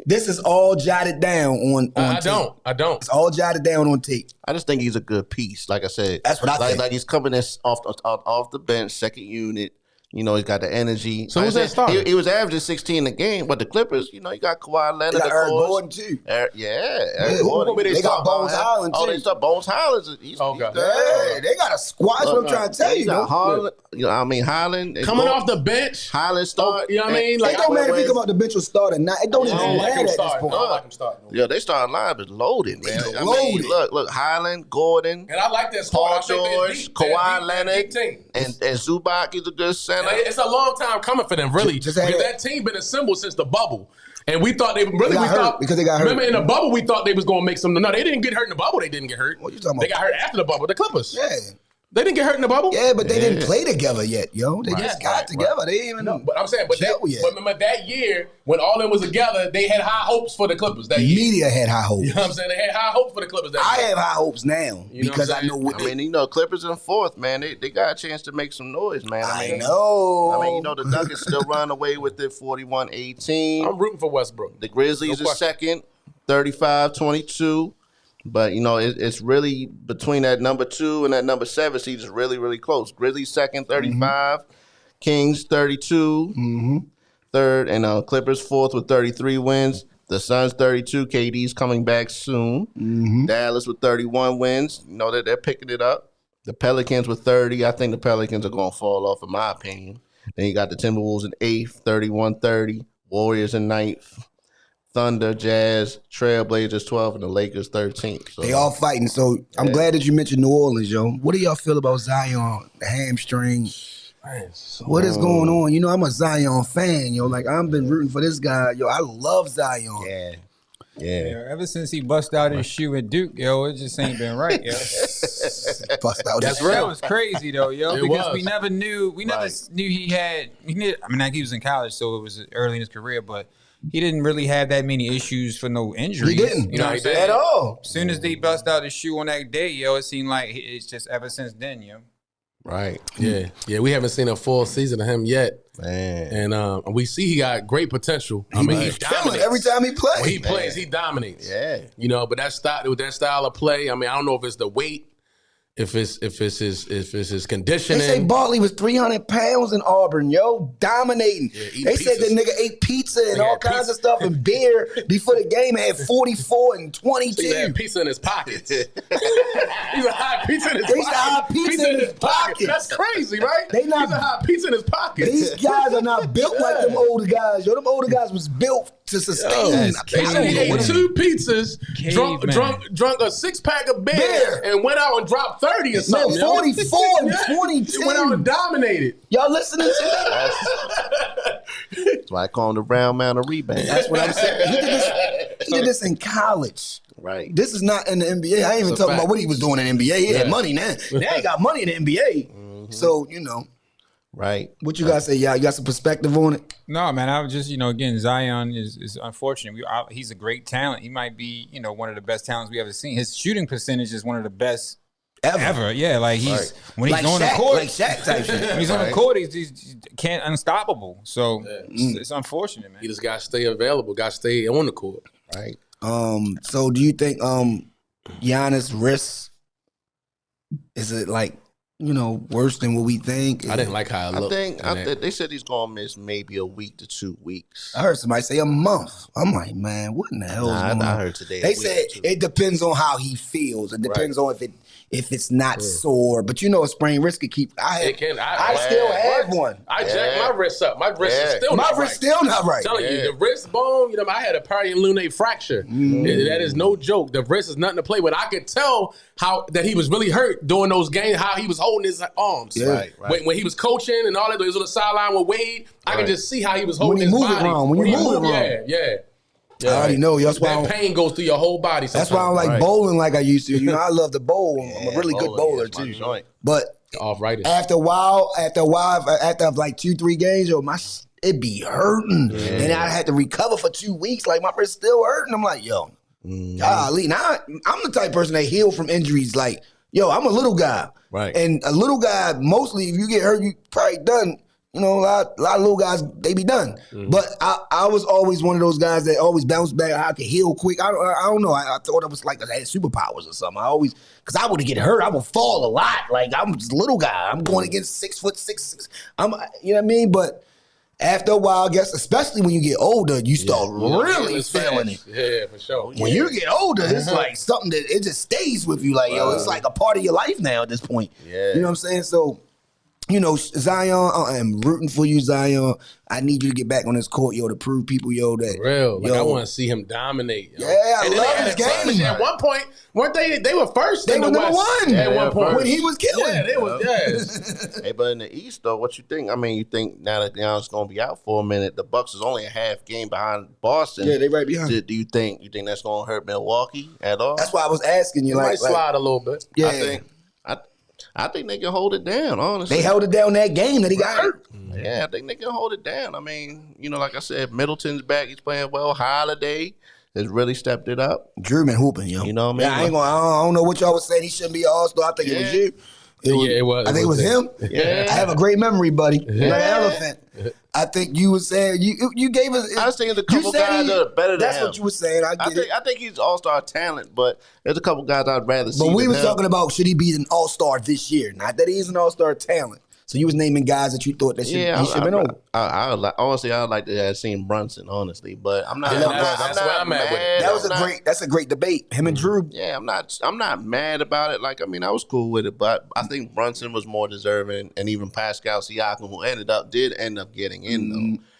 This is all jotted down on tape. I don't. It's all jotted down on tape. I just think he's a good piece. Like I said, that's what I think. Like he's coming off the bench, second unit. He's got the energy. So who's that starter? He was averaging 16 a game, but the Clippers, you got Kawhi Leonard. They got Eric Gordon too. Eric Gordon. They got Bones Highland too. They start Bones Highland. He's good. They got a squad. That's what I'm trying to tell you. Highland coming off the bench. Highland start. You know what I mean? Like, it don't matter if he come off the bench or start or not. It don't even matter at this point. I like him starting. Yeah, they starting line is loaded, man. Loaded. Look, Highland, Gordon, and I like that Paul George, Kawhi Leonard, and Zubac is a good center. It's a long time coming for them, really. Because that team been assembled since the bubble. And we thought because they got hurt. Remember in the bubble, we thought they was going to make some. No, they didn't get hurt in the bubble. They didn't get hurt. What you talking about? They got hurt after the bubble. The Clippers. Yeah. They didn't get hurt in the bubble. Yeah, but they didn't play together yet, yo. They just got together. Right. They didn't even know. But I'm saying, but remember that year when all of them was together, they had high hopes for the Clippers. That media had high hopes. You know what I'm saying? They had high hopes for the Clippers. That year. I have high hopes now because I know what Clippers in fourth, man. They got a chance to make some noise, man. I know. The Nuggets still run away with it, 41-18. I'm rooting for Westbrook. The Grizzlies are second, 35-22. But, it's really between that number 2 and that number 7 seed is really, really close. Grizzlies second, 35. Kings, 32. Third. And Clippers fourth with 33 wins. The Suns, 32. KD's coming back soon. Dallas with 31 wins. They're picking it up. The Pelicans with 30. I think the Pelicans are going to fall off, in my opinion. Then you got the Timberwolves in 8th, 31-30. Warriors in 9th. Thunder, Jazz, Trailblazers 12, and the Lakers 13. So they all fighting. So I'm glad that you mentioned New Orleans, yo. What do y'all feel about Zion, the hamstring? What is going on? You know, I'm a Zion fan, yo. Like, I've been rooting for this guy. Yo, I love Zion. Yeah. Ever since he bust out his shoe at Duke, yo, it just ain't been right, yo. Bust out his shoe. That was crazy though, yo, because we never knew he had. Like he was in college, so it was early in his career, but he didn't really have that many issues for no injuries. He didn't, you know what I'm saying? At all. As soon as they bust out his shoe on that day, yo, it seemed like it's just ever since then, yo. Right. Yeah. We haven't seen a full season of him yet. Man. And we see he got great potential. I mean, he dominates. Every time he plays. When he plays, he dominates. Yeah. You know, but that style of play, I mean, I don't know if it's the weight, if it's his conditioning. They say Bartley was 300 pounds in Auburn, yo, dominating. Yeah, they said the nigga ate pizza and all kinds of stuff and beer before the game and had 44 and 22. So he had pizza in his pockets. He's a hot pizza in his pocket. He's a hot pizza in his pocket. That's crazy, right? He's a hot pizza in his pocket. These guys are not built like them older guys, yo. Them older guys was built to sustain. He ate 2 pizzas, drunk a 6-pack of beer, and went out and dropped 30 or something. No, 44 and 22. He went out and dominated. Y'all listening to that? That's why I call him the round man of rebound. That's what I'm saying. He did this in college. Right. This is not in the NBA. I ain't even talking about what he was doing in the NBA. He had money now. Now he got money in the NBA. Mm-hmm. So, you know. Right. What you guys say, y'all? You got some perspective on it? No, man. I was just, again, Zion is unfortunate. He's a great talent. He might be, one of the best talents we ever seen. His shooting percentage is one of the best ever. Yeah, like when he's on the court, like Shaq type shit. When he's on the court, he's can't unstoppable. So it's unfortunate, man. He just got to stay available. Got to stay on the court. Right. So do you think Giannis' risks, is it like, worse than what we think? I didn't like how it looked. I think they said he's gonna miss maybe a week to 2 weeks. I heard somebody say a month. I'm like, man, what in the hell is going on? I heard today. They said it depends on how he feels. It depends on if it's not sore. But a sprained wrist could keep. I still have one. I jacked my wrist up. My wrist is still not right. My wrist still not right. I'm telling you, the wrist bone. I had a periunionate fracture. That is no joke. The wrist is nothing to play with. I could tell that he was really hurt during those games. How he was holding his arms. Yeah. Right. When he was coaching and all that, he was on the sideline with Wade. I can just see how he was holding his body. When you move it wrong. Yeah. I already know. That's why that pain goes through your whole body. That's why I don't like bowling like I used to. I love to bowl. I'm a really good bowler too. But after a while, after like 2-3 games, it be hurting, and I had to recover for 2 weeks. Like my wrist still hurting. I'm like, golly. Now I'm the type of person that heal from injuries. Like, I'm a little guy, right? And a little guy, mostly if you get hurt, you probably done. A lot of little guys, they be done. But I was always one of those guys that always bounce back. I could heal quick. I don't know. I thought it was like I had superpowers or something. Because I would get hurt. I would fall a lot. Like, I'm just a little guy. I'm going against 6'6". You know what I mean? But after a while, I guess, especially when you get older, you start really feeling it. Yeah, for sure. When you get older, it's like something that it just stays with you. Like, it's like a part of your life now at this point. Yeah. You know what I'm saying? So, Zion, I'm rooting for you, Zion. I need you to get back on this court, to prove people, that. For real. Like, I want to see him dominate. Yeah, I love his game. At one point, weren't they were first in the West. They were number 1 at one point. When he was killing. Yeah, they was, Hey, but in the East, though, what you think? I mean, you think now that Giannis going to be out for a minute, the Bucks is only a half game behind Boston. Yeah, they right behind. Do you think that's going to hurt Milwaukee at all? That's why I was asking you. Might slide a little bit. Yeah. I think they can hold it down, honestly. They held it down that game that he got hurt. Yeah, I think they can hold it down. I mean, like I said, Middleton's back. He's playing well. Holiday has really stepped it up. Drew been hooping, yo. You know what I mean? Yeah, I don't know what y'all was saying. He shouldn't be an all-star. I think it was you. It was. I think it was him. Yeah. I have a great memory, buddy. Like an elephant. I think you was saying you gave us. I was thinking a couple guys that are better than him. That's what you were saying. I think he's all-star talent, but there's a couple guys I'd rather see. But we than was him. talking about should he be an all-star this year? Not that he's an all-star talent. So you was naming guys that you thought that he should have been over. Honestly, I'd like to have seen Brunson, honestly, but I'm not. That's where I'm at with it. That's a great debate. Him and Drew. Yeah, I'm not mad about it. Like, I mean, I was cool with it, but I think Brunson was more deserving, and even Pascal Siakam, who did end up getting in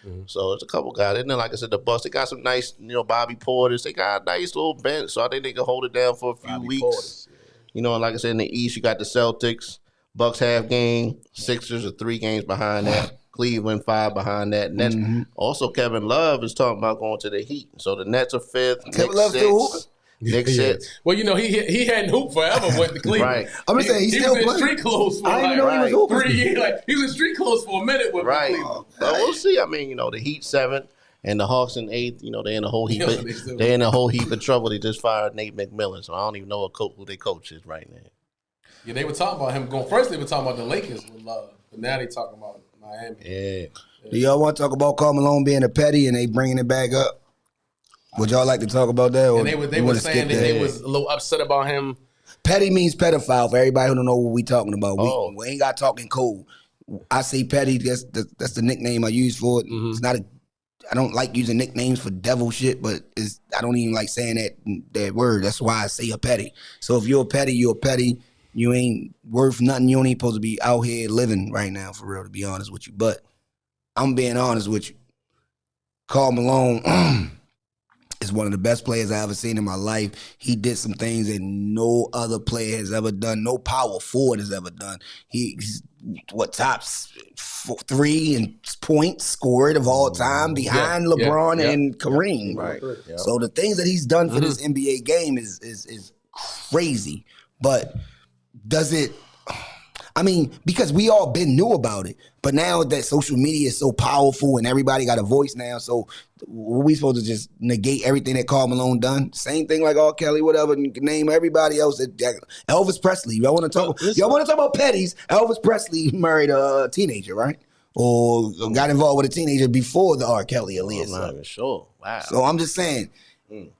though. So it's a couple guys. And then, like I said, the Bucks, they got some nice, Bobby Porters. They got a nice little bench, so I think they can hold it down for a few weeks. And like I said, in the East, you got the Celtics. Bucks half game. Sixers are 3 games behind that. Cleveland 5 behind that. Nets. Also, Kevin Love is talking about going to the Heat. So the Nets are 5th. Kevin Love still hooping? Knicks 6th. Well, he hadn't hooped forever with the Cleveland. Right. I'm just saying, he still was in playing. street clothes for I didn't know he was hooping. 3 years. Like, he was in street clothes for a minute with Right. Cleveland. But we'll see. I mean, the Heat 7th and the Hawks in 8th. They're in a whole heap. They're in a whole heap of trouble. They just fired Nate McMillan, so I don't even know who their coach is right now. Yeah, they were talking about him going. First, they were talking about the Lakers with Love, but now they talking about Miami. Yeah. Do y'all want to talk about Karl Malone being a petty and they bringing it back up? Would y'all like to talk about that? Or And they were saying that they was a little upset about him. Petty means pedophile for everybody who don't know what we talking about. We ain't got talking code. I say petty. That's the nickname I use for it. It's not I don't like using nicknames for devil shit, but I don't even like saying that word. That's why I say a petty. So if you're a petty, you're a petty. You ain't worth nothing. You ain't supposed to be out here living right now, for real, to be honest with you. But I'm being honest with you. Karl Malone is one of the best players I ever seen in my life. He did some things that no other player has ever done. No power forward has ever done. He's tops 3 in points scored of all time behind LeBron and Kareem. Right. Yep. So the things that he's done for this NBA game is crazy. But does it? I mean, because we all been knew about it, but now that social media is so powerful and everybody got a voice now, so were we supposed to just negate everything that Karl Malone done? Same thing like R. Kelly, whatever. Name everybody else. Elvis Presley. Y'all want to talk? Y'all want to talk about petties? Elvis Presley married a teenager, right? Or got involved with a teenager before the R. Kelly Aaliyah. I'm not even sure. Wow. So I'm just saying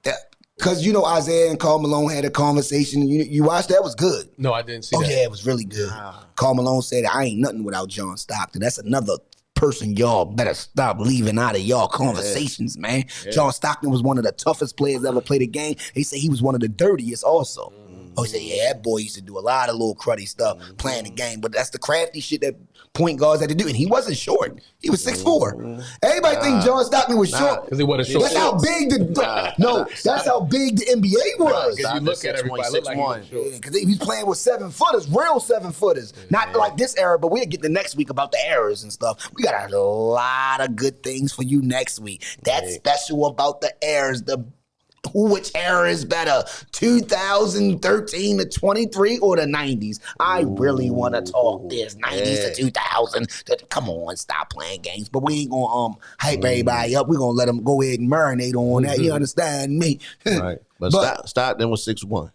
that. Because, Isaiah and Karl Malone had a conversation. You watched that? It was good. No, I didn't see that. Oh, yeah, it was really good. Karl Malone said, I ain't nothing without John Stockton. That's another person y'all better stop leaving out of y'all conversations, man. Yeah. John Stockton was one of the toughest players ever played the game. They say he was one of the dirtiest also. Oh, he said, yeah, that boy used to do a lot of little cruddy stuff playing the game, but that's the crafty shit that point guards had to do. And he wasn't short. He was 6'4". Everybody think John Stockton was short. Because he wasn't short. That's how big that's how big the NBA was. Because you look at everybody, look like he was short. Because he was playing with 7-footers, real 7-footers. Not like this era, but we'll get the next week about the eras and stuff. We got a lot of good things for you next week. That's special about the eras, which era is better, 2013 to 23 or the 90s? I really want to talk this 90s to 2000. Come on, stop playing games. But we ain't going to hype everybody up. We're going to let them go ahead and marinate on that. You understand me? Right. But Stockton was 6'1".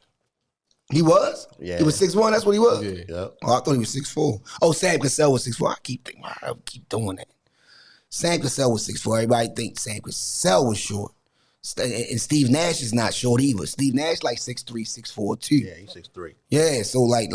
He was? Yeah. He was 6'1", that's what he was? Yeah. Yep. Oh, I thought he was 6'4". Oh, Sam Cassell was 6'4". I keep doing that. Sam Cassell was 6'4". Everybody thinks Sam Cassell was short. And Steve Nash is not short either. Steve Nash like 6'3", 6'4" too. Yeah, he's 6'3". Yeah, so like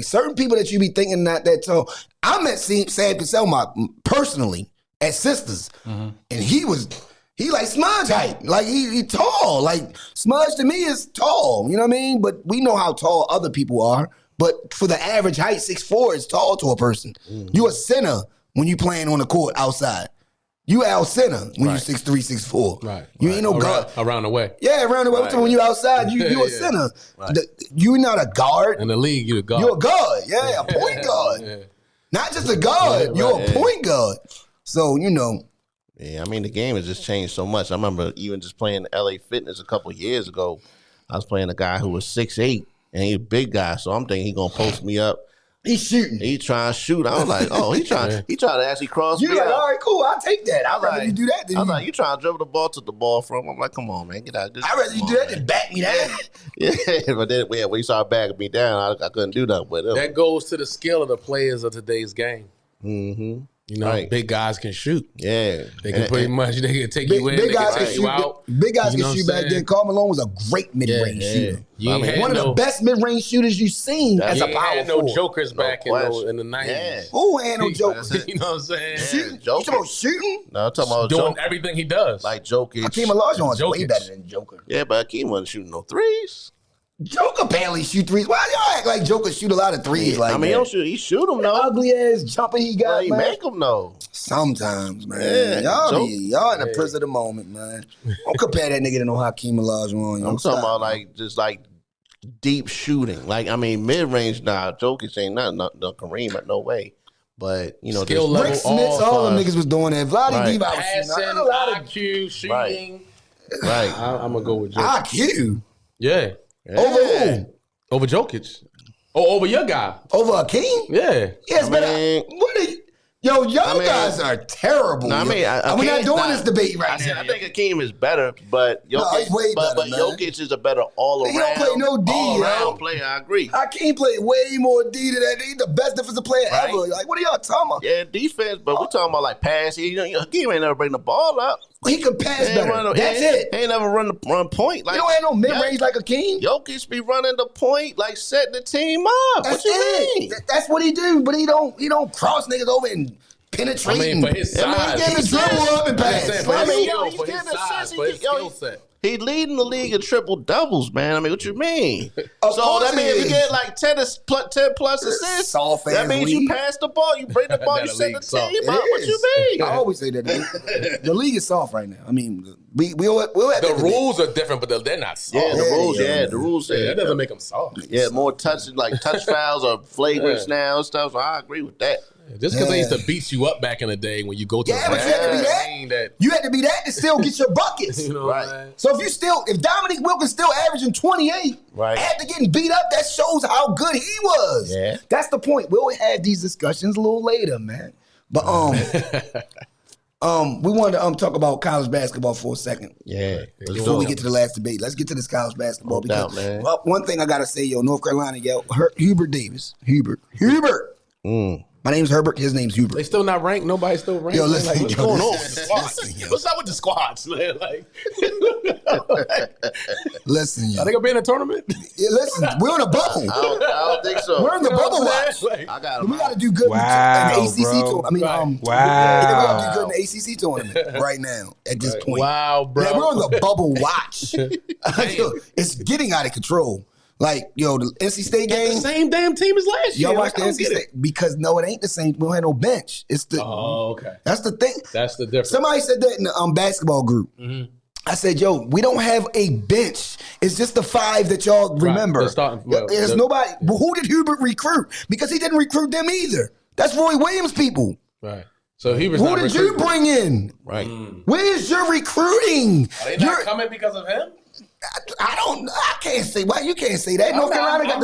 certain people that you be thinking not that tall. I met Sam Cassell personally at Sisters, and he like Smudge height. Like he tall. Like Smudge to me is tall. You know what I mean? But we know how tall other people are. But for the average height, 6'4" is tall to a person. You a center when you playing on the court outside. You out center when you 6'3", 6'4". Right. You ain't no guard. Around the way. Yeah, around the way. Right. When you outside, you a center. Right. You're not a guard. In the league, you're a guard. You're a guard. Yeah, a point guard. Yeah. Not just a guard. You're a point guard. So, Yeah, I mean, the game has just changed so much. I remember even just playing LA Fitness a couple of years ago. I was playing a guy who was 6'8", and he's a big guy. So I'm thinking he's going to post me up. He's shooting. He trying to shoot. I was like, he trying to actually cross me. You're like, all right, cool. I'll take that. I'd rather you do that than like, you trying to dribble the ball to the ball from. I'm like, come on, man, get out. I'd rather you do that than back me down. Yeah, but then when you started backing me down, I couldn't do nothing with it. That goes to the skill of the players of today's game. Mm-hmm. Big guys can shoot. Yeah. They can pretty much, they can take you in, they can take you out. Big guys can shoot back then. Karl Malone was a great mid-range shooter. One of the best mid-range shooters you've seen as a power forward. No jokers back in the 90s. Yeah. Who had no jokers? You know what I'm saying? Shooting? You talking about shooting? No, I'm talking about doing everything he does. Like Jokic. Hakeem Olajuwon's way better than Joker. Yeah, but Hakeem wasn't shooting no threes. Joker barely shoot threes. Why y'all act like Joker shoot a lot of threes? Like he don't shoot. He shoot them though. Ugly ass jumper he got. He make them though. Sometimes, man. Yeah, y'all in the prison of the moment, man. Don't compare that nigga to no Hakeem Olajuwon. I'm talking about like deep shooting. Like, I mean, mid-range now, Jokic ain't no Kareem, no way. But, you know, skill level, Rick Smith, all them niggas was doing that. Vlade Divac was passing, a lot of IQ, shooting. Right. I'm going to go with Jokic. IQ. Yeah. Over who? Over Jokic. Oh, over your guy. Over Akeem? Yeah. Yes, what are you? Yo, guys are terrible. No, we're not doing this debate right now. I think Akeem is better, but Jokic, but Jokic is a better all-around. He don't play no D, all-around player. I agree. Akeem played way more D than that. He's the best defensive player ever. Like, what are y'all talking about? Yeah, defense, but we're talking about like pass. Akeem ain't never bring the ball up. He can pass better. That's it. He ain't never run point. Like, you don't have no mid-range like Akeem. Jokic be running the point, like setting the team up. That's what you mean? That's what he do, but he don't cross niggas over and penetrate. I mean, for his size. He getting the dribble up and pass. For his skill set. He leading the league in triple doubles, man. I mean, what you mean? So that means if you get like 10 plus assists, that means you pass the ball, you bring the ball, you set the team up. What you mean? I always say that. The league is soft right now. I mean, we'll have the rules are different, but they're not soft. Yeah, the rules. That doesn't make them soft. Yeah, more touch fouls or flagrants now and stuff. So I agree with that. Just because they used to beat you up back in the day when you go to but you had to be that. You had to be that to still get your buckets. You know right. So if Dominique Wilkins still averaging 28 after getting beat up, that shows how good he was. Yeah. That's the point. We'll have these discussions a little later, man. But we wanted to talk about college basketball for a second. Yeah. Before we get to the last debate, let's get to this college basketball. Well, one thing I gotta say, North Carolina, Hubert Davis. Hubert. My name's Herbert. His name's Hubert. They still not ranked. Nobody's still ranked. Yo, listen, what's going on with the squads? What's up with the squads, man? Listen, are they gonna be in a tournament? Yeah, listen, we're in a bubble. I don't think so. We're in the bubble watch. We got to do good in the ACC tournament. We got to do good in the ACC tournament right now at this point. Wow, bro. Yeah, we're on the bubble watch. It's getting out of control. Like, the NC State game. The same damn team as last year. Y'all watch the NC State? Because, no, it ain't the same. We don't have no bench. It's the. Oh, okay. That's the thing. That's the difference. Somebody said that in the basketball group. Mm-hmm. I said, we don't have a bench. It's just the 5 that y'all remember. There's nobody. But who did Hubert recruit? Because he didn't recruit them either. That's Roy Williams people. Right. So Hubert's who did you bring in? Right. Where's your recruiting? Are they not coming because of him? I can't say why you can't say that. North Carolina got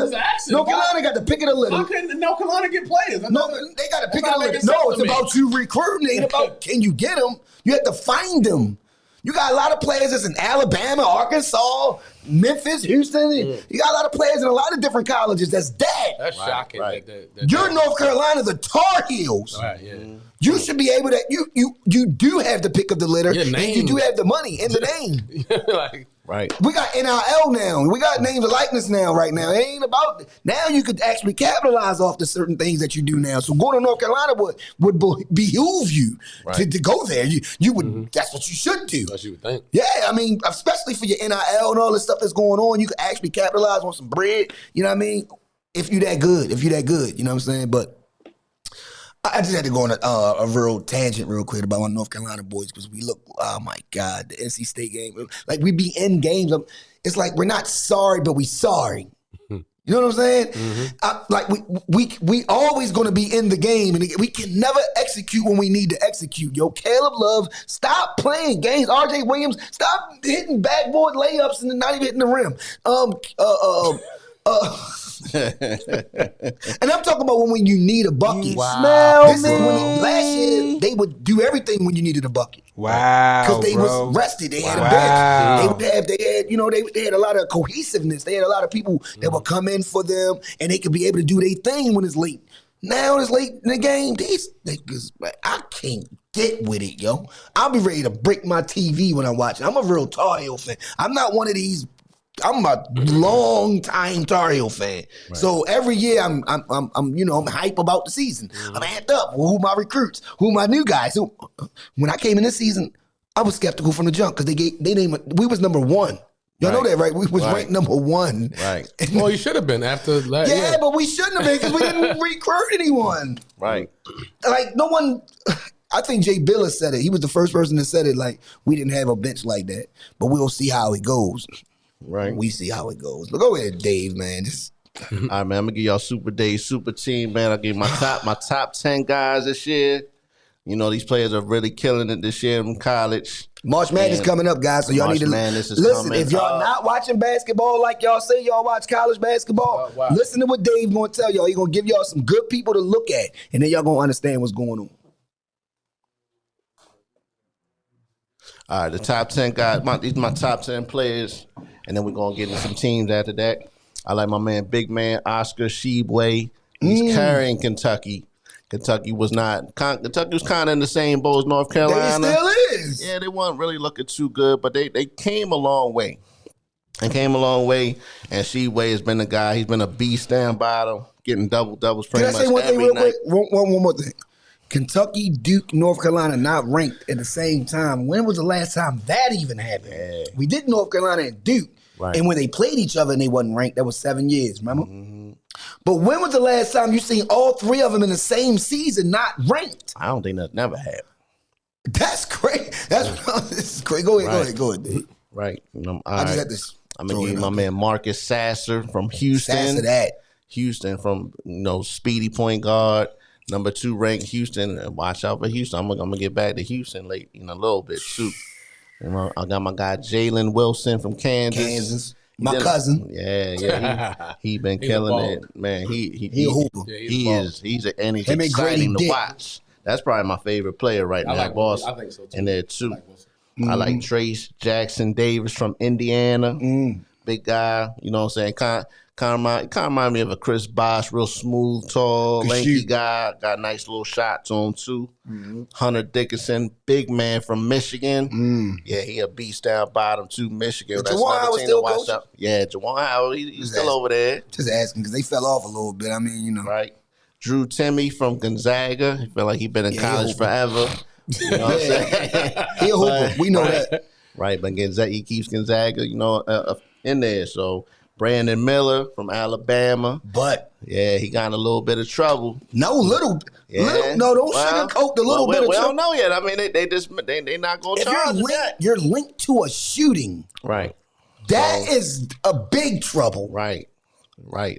the pick of the litter. How can North Carolina get players? No, they got the pick of the litter. No, it's about you recruiting. It ain't about can you get them. You have to find them. You got a lot of players that's in Alabama, Arkansas, Memphis, Houston. You got a lot of players in a lot of different colleges that's dead. That's shocking. Right. You're North Carolina, the Tar Heels. Right, yeah. You should be able to. You do have the pick of the litter, and you do have the money in the name. Right. We got NIL now. We got names of likeness now. Right now, it ain't about now. You could actually capitalize off the certain things that you do now. So going to North Carolina would behoove you to go there. You would. That's what you should do. That's what you would think. Yeah, I mean, especially for your NIL and all this stuff that's going on, you could actually capitalize on some bread. You know what I mean? If you that good, you know what I'm saying? But I just had to go on a real tangent real quick about my North Carolina boys because we look, oh my God, the NC State game. Like we be in games. It's like we're not sorry, but we sorry. You know what I'm saying? Mm-hmm. We always going to be in the game, and we can never execute when we need to execute. Caleb Love, stop playing games. RJ Williams, stop hitting backboard layups and not even hitting the rim. And I'm talking about when you need a bucket. Wow. This is when last year they would do everything when you needed a bucket. Wow. Because they was rested. They had a bench. They had a lot of cohesiveness. They had a lot of people that would come in for them and they could be able to do their thing when it's late. Now it's late in the game. These niggas, I can't get with it, yo. I'll be ready to break my TV when I'm watching. I'm a real Tar Heel fan. I'm not one of these. I'm a long time Tar Heel fan. Right. So every year I'm hype about the season. Mm-hmm. I'm amped up. Well, who my recruits? Who my new guys? When I came in this season, I was skeptical from the jump because we was number 1. Y'all know that, right? We was ranked number 1. Right. Well, you should have been after last year. Yeah, but we shouldn't have been because we didn't recruit anyone. Right. Like no one. I think Jay Billis said it. He was the first person that said it. Like we didn't have a bench like that, but we'll see how it goes. Right. We see how it goes. But go ahead, Dave, man. Just all right, man. I'm gonna give y'all Super Day, Super Team, man. I'll give my top 10 guys this year. You know, these players are really killing it this year in college. March Madness coming up, guys. So y'all need to listen. If y'all not watching basketball like y'all say y'all watch college basketball, listen to what Dave gonna tell y'all. He gonna give y'all some good people to look at, and then y'all gonna understand what's going on. All right, the top 10 guys. These are my top 10 players, and then we're gonna get into some teams after that. I like my man, big man Oscar Tshiebwe. He's carrying Kentucky. Kentucky was kind of in the same boat as North Carolina. They still is. Yeah, they weren't really looking too good, but they came a long way. And Tshiebwe has been the guy. He's been a beast down bottom, getting doubles pretty much every night. Can I say one thing real quick? One more thing. Kentucky, Duke, North Carolina not ranked at the same time. When was the last time that even happened? Yeah. We did North Carolina and Duke. Right. And when they played each other and they wasn't ranked, that was 7 years, remember? Mm-hmm. But when was the last time you seen all three of them in the same season not ranked? I don't think that never happened. That's great. This is great. Go ahead, dude. Right. I just had this. I'm going to give you my man Marcus Sasser from Houston. Houston from, speedy point guard. Number 2 ranked Houston. Watch out for Houston. I'm gonna get back to Houston late in a little bit too. I got my guy Jalen Wilson from Kansas. My cousin. Yeah. He been killing it, man. He a hooper. He's exciting to watch. That's probably my favorite player right now. Like Boston. I think so too. And there too. I like Trace Jackson Davis from Indiana. Big guy. You know what I'm saying? Kind of remind me of a Chris Bosh, real smooth, tall, lanky guy. Got a nice little shot to him, too. Hunter Dickinson, big man from Michigan. Yeah, he a beast down bottom, too, Michigan. That's Juwan Howard still coaching? Yeah, Juwan Howard, he's still over there. Just asking, because they fell off a little bit. I mean, Right. Drew Timmy from Gonzaga. He feel like he been in college forever. You know what I'm saying? He a hooper. We know that. Right, but Gonzaga, he keeps Gonzaga, in there, so... Brandon Miller from Alabama. But yeah, he got in a little bit of trouble. Don't sugarcoat the little bit of trouble. We don't know yet. I mean, they not going to charge that. You're linked to a shooting. Right. That is a big trouble. Right.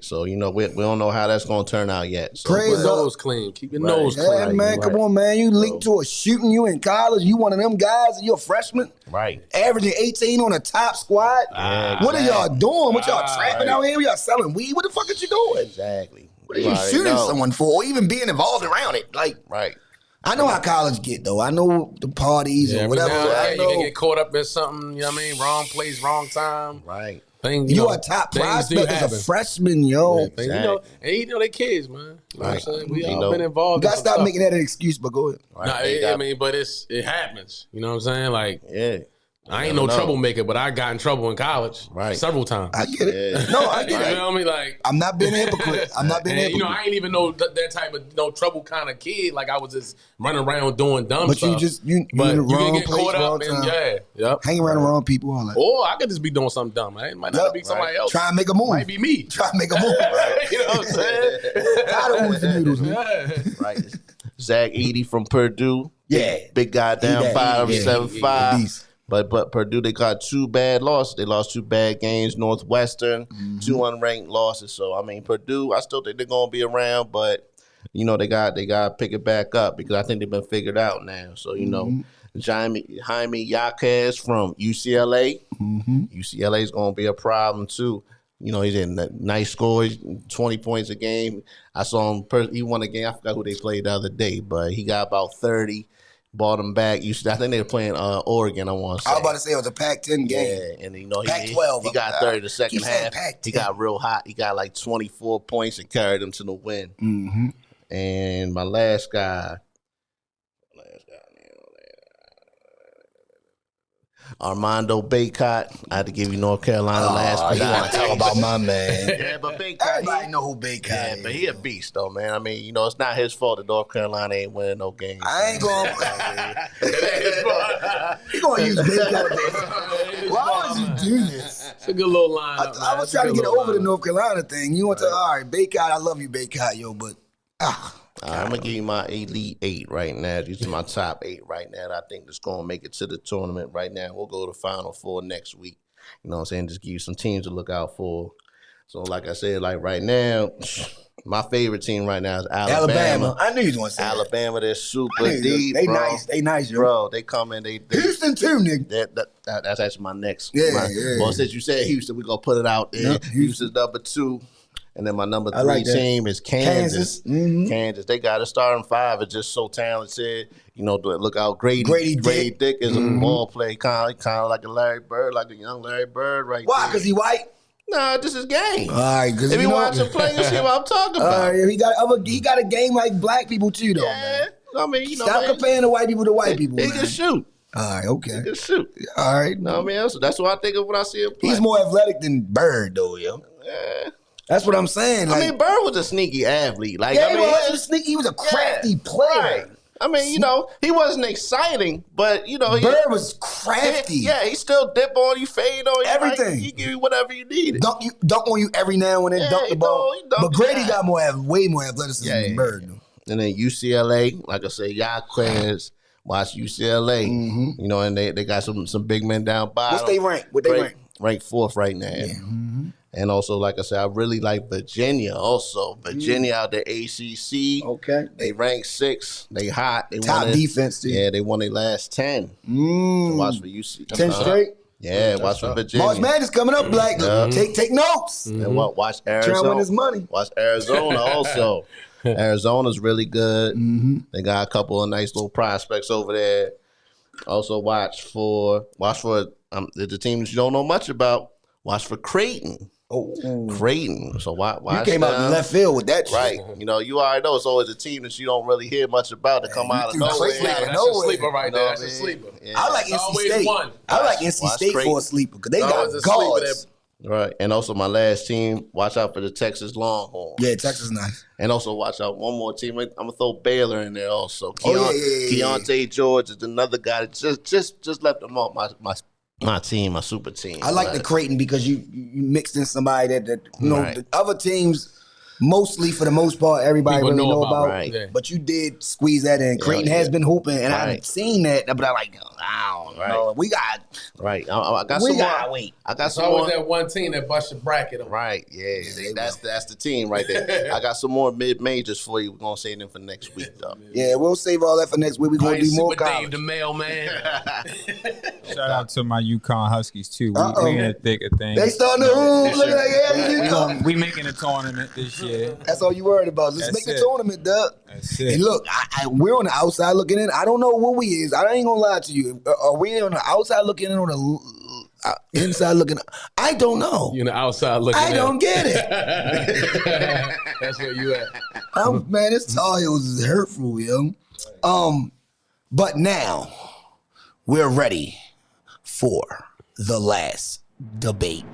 So, we don't know how that's going to turn out yet. So, keep your nose clean. Keep your nose clean. Yeah, man, come on, man. You linked to a shooting. You in college. You one of them guys and you're a freshman. Right. Averaging 18 on a top squad. What are y'all doing? What y'all trapping out here? Y'all selling weed? What the fuck is you doing? Exactly. What are you shooting someone for? Or even being involved around it? Right. I know how college get, though. I know the parties or whatever. You can get caught up in something, you know what I mean? Wrong place, wrong time. Right. You are a top prospect as a freshman, yo. Yeah, they kids, man. You know what I'm saying? We all been involved. You got to stop making that an excuse, but go ahead. Right. But it happens. You know what I'm saying? Like, I ain't no troublemaker, but I got in trouble in college several times. I get it. No, I get it. You know what I mean? Like, I'm not being a hypocrite. I ain't even know that type of no trouble kind of kid. Like, I was just running around doing dumb stuff. But you in the wrong place, wrong time. Hanging around the wrong people, all that. Or I could just be doing something dumb. It might not be somebody else. Try and make a move. Might be me. Try and make a move. You know what I'm saying? I don't want the noodles, man. Right. Zach Edey from Purdue. Yeah. Big guy down bottom, 7'5". But Purdue, they got 2 bad losses. They lost 2 bad games. Northwestern, 2 unranked losses. So, I mean, Purdue, I still think they're going to be around, but, they got to pick it back up because I think they've been figured out now. So, Jaime Jaquez from UCLA. UCLA is going to be a problem, too. He's in a nice score, 20 points a game. I saw him, he won a game. I forgot who they played the other day, but he got about 30. Bought them back. I think they were playing Oregon, I want to say. I was about to say it was a Pac-10 game. Yeah, and Pac-12. He got 30 the second half. He got real hot. He got like 24 points and carried them to the win. And my last guy, Armando Bacot. I had to give you North Carolina last. You want to talk about my man? Yeah, but Bacot. Everybody know who Bacot is. But he a beast though, man. I mean, it's not his fault that North Carolina ain't winning no games. I ain't going. It ain't his fault. He gonna use Bacot. Why would you do this? It's a good little line. I was trying to get over the North Carolina thing. You want to? All right, Bacot. I love you, Bacot, yo, but. I'm going to give you my Elite 8 right now. These are my top 8 right now. I think that's going to make it to the tournament right now. We'll go to Final Four next week. You know what I'm saying? Just give you some teams to look out for. So, like I said, like right now, my favorite team right now is Alabama. I knew you was going to say Alabama, they're super deep, They bro. nice. They nice, yo. Bro, they come in. They Houston too, nigga. That's actually my next. Yeah. Well, since you said Houston, we're going to put it out there. Yep, Houston's number 2. And then my number 3 like team is Kansas. Mm-hmm. Kansas, they got a starting 5. It's just so talented. You know, look out, Grady Dick is a ball player, kind of like a Larry Bird, like a young Larry Bird, right? Why? there. Because he white. Nah, this is game. All right, because if you watch him play, you see what I'm talking about. He got a game like black people too, though. Yeah, man. I mean, you know, Stop comparing the white people to white people. He man. can shoot. All right, okay. He can shoot. All right. No, I mean, so that's what I think of when I see him play. He's more athletic than Bird, though, yo. Yeah. That's what I'm saying. Like, I mean, Bird was a sneaky athlete. Like, yeah, I mean, he was sneaky. He was a crafty player. Right. I mean, you know, he wasn't exciting, but you know, Bird was crafty. He still dip on you, fade on you, everything. Like, he give you whatever you needed. Dunk on you every now and then. Dunk the ball. But Grady got way more athleticism than Bird. And then UCLA, like I said, y'all class. Watch UCLA. You know, and they got some big men down by. What's they rank? What they rank? Ranked 4th right now. Yeah. And also, like I said, I really like Virginia also. Virginia out the ACC. Okay. They ranked 6th. They hot. They top defense, too. Yeah, they won their last 10. So watch for UC. 10 straight? Yeah, watch for Virginia. March Madness coming up, Black. Take notes. And watch Arizona. Try to win his money. Watch Arizona also. Arizona's really good. They got a couple of nice little prospects over there. Also watch for the teams you don't know much about. Watch for Creighton. Creighton. So watch. You came out in left field with that, right? Shit. You know, you already know it's always a team that you don't really hear much about to come out of nowhere. That's a sleeper right there. That's a sleeper. Yeah. I like NC State. I like NC State for a sleeper because they got guards. Right, and also my last team. Watch out for the Texas Longhorns. Yeah, Texas nice. And also watch out one more team. I'm gonna throw Baylor in there also. Keontae George is another guy that just left them off my team, my super team. I like the Creighton because you mixed in somebody that you know the other teams. Mostly, for the most part, everybody people really know about. Right. But you did squeeze that in. Creighton has been hooping, and I've seen that. But I'm like, I don't know. We got I got some more. Wait. I got some always more. that one team that busts your bracket. Right. Yeah. That's the team right there. I got some more mid majors for you. We're gonna save them for next week, though. Yeah, we'll save all that for next week. We're gonna do more college. Dave the mailman. Shout out to my UConn Huskies too. We in the thick of things. They starting to look like we making a tournament this year. That's all you worried about. Let's make the tournament, Doug. That's it. And look, we're on the outside looking in. I don't know what we is. I ain't gonna lie to you. Are we on the outside looking in or the inside looking? I don't know. You're on the outside looking in. I don't get it. That's where you at. Man, this Tar Heels is hurtful, yo. But now we're ready for the last debate.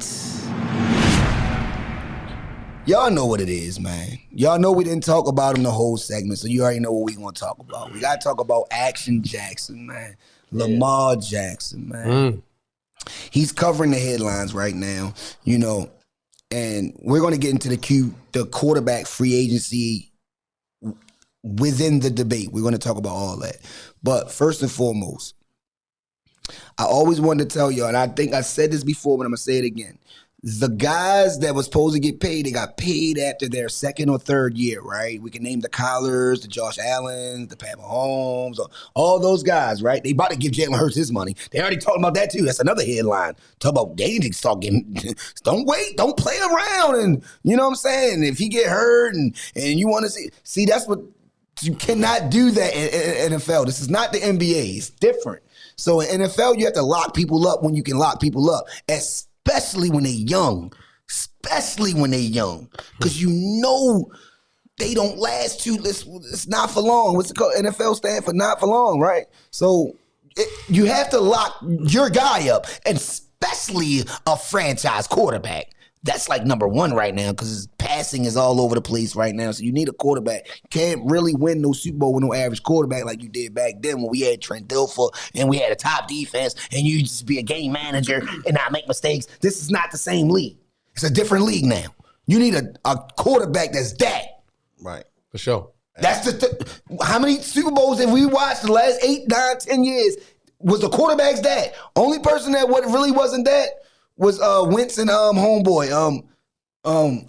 Y'all know what it is, man. Y'all know we didn't talk about him the whole segment, so you already know what we gonna talk about. We gotta talk about Action Jackson, man. Lamar Jackson, man. He's covering the headlines right now, you know, and we're gonna get into the quarterback free agency within the debate. We're gonna talk about all that. But first and foremost, I always wanted to tell y'all, and I think I said this before, but I'm gonna say it again. The guys that was supposed to get paid, they got paid after their second or third year, right? We can name the Kyler's, the Josh Allens, the Pat Mahomes, all those guys, right? They about to give Jalen Hurts his money. They already talking about that too. That's another headline. Talk about they need to start getting. Don't wait. Don't play around. And you know what I'm saying? If he get hurt and you want to see, that's what you cannot do that in NFL. This is not the NBA. It's different. So in NFL, you have to lock people up when you can lock people up. Especially when they're young. Because you know they don't last it's not for long. What's it called? NFL stand for not for long, right? So you have to lock your guy up, and especially a franchise quarterback. That's like number one right now because his passing is all over the place right now. So you need a quarterback. You can't really win no Super Bowl with no average quarterback like you did back then when we had Trent Dilfer and we had a top defense and you just be a game manager and not make mistakes. This is not the same league. It's a different league now. You need a quarterback that's that. Right. For sure. That's how many Super Bowls have we watched the last 8, 9, 10 years? Was the quarterback's that? Only person that really wasn't that was Wentz and homeboy.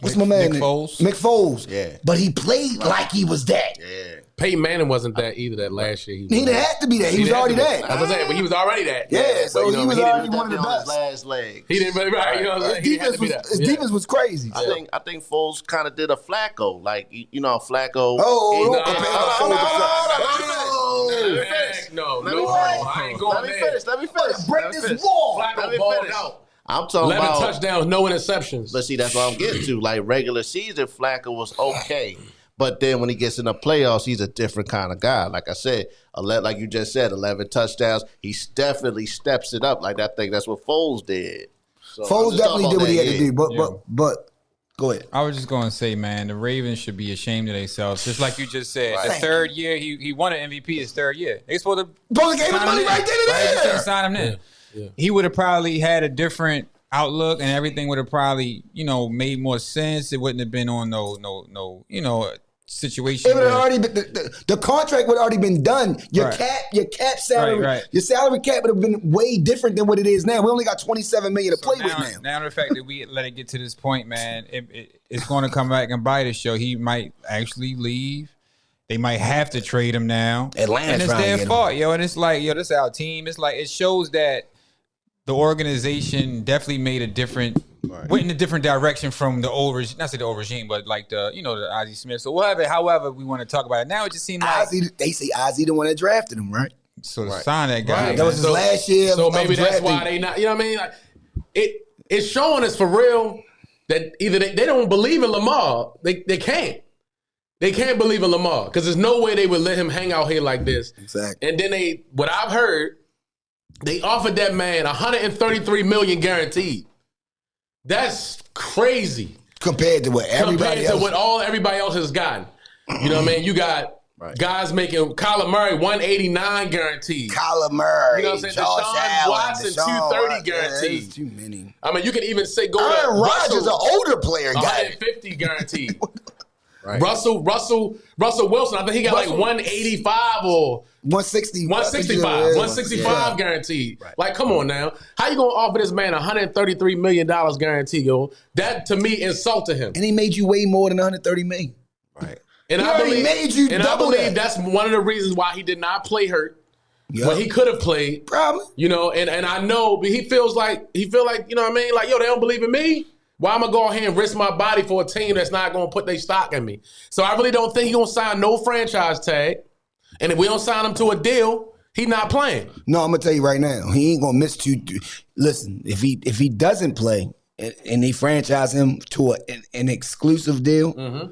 What's my man? Nick Foles. Mick Foles. Yeah. But he played like he was that. Yeah. Peyton Manning wasn't that either that last year. He didn't have to be that. He was already that. I was saying, but he was already that. Yeah, so he was already one of the On his best. last leg. He didn't really, right, you know what I'm saying? He had to be that. His defense was crazy. I think Foles kind of did a Flacco, like you know, Flacco. Oh, Nah, no, no, I ain't going Let me there. finish. Let me finish. Break this wall. Flacco balled out. I'm talking 11 about touchdowns, no interceptions. But see, that's what I'm getting to. Like regular season, Flacco was okay. But then when he gets in the playoffs, he's a different kind of guy. Like I said, like you just said, 11 touchdowns. He definitely steps it up. Like I think that's what Foles did. So Foles definitely did what he had to do. But go ahead. I was just going to say, man, the Ravens should be ashamed of themselves. Just like you just said, Right. the third year, he won an MVP his third year. They supposed to Both gave him money right then and Right, there. sign him then. Yeah. He would have probably had a different outlook, and everything would have probably, made more sense. It wouldn't have been on no, situation. It would have where- already been, the contract would have already been done. Your Right. cap salary, Right. your salary cap would have been way different than what it is now. We only got $27 million to play with now. Now the fact that we let it get to this point, man, it's going to come back and bite us. Show he might actually leave. They might have to trade him now. Atlanta and it's trying to their get him. fault, yo. And it's like, this is our team. It's like it shows that the organization definitely made a different, went in a different direction from the old regime. Not say the old regime, but like the Ozzie Smith. So however we want to talk about it. Now it just seems like They say Ozzie the one that drafted him, right? so sign that guy. Right. That was his last year. So of maybe that's drafting. why they not. You know what I mean? Like, it's showing us for real that either they don't believe in Lamar. They can't. They can't believe in Lamar because there's no way they would let him hang out here like this. Exactly. And then what I've heard, they offered that man $133 million guaranteed. That's crazy compared to what everybody else. everybody else has gotten. You know what I mean? You got guys making Kyler Murray $189 guaranteed. Kyler Murray, You know what I'm saying? Josh Deshaun Allen, Watson, Deshaun $230 Watson. guaranteed. That's too many. I mean, you can even say go Aaron to Rodgers, an Russell, older player, guy. $150 guaranteed. Right. Russell Wilson, I think he got like 185 or 160, 165 guaranteed. Right. Like, come on now. How you gonna offer this man $133 million guarantee, yo? That to me insulted him. And he made you way more than 130 million. Right. And He I already believe, made you and I double believe that. that's one of the reasons why he did not play hurt. Yeah. When he could have played. Probably. You know, and I know, but he feel like, you know what I mean? Like, yo, they don't believe in me. Why am I go ahead and risk my body for a team that's not going to put their stock in me? So I really don't think he's going to sign no franchise tag. And if we don't sign him to a deal, he's not playing. No, I'm gonna tell you right now, he ain't gonna miss two. Listen, if he doesn't play and they franchise him to an exclusive deal,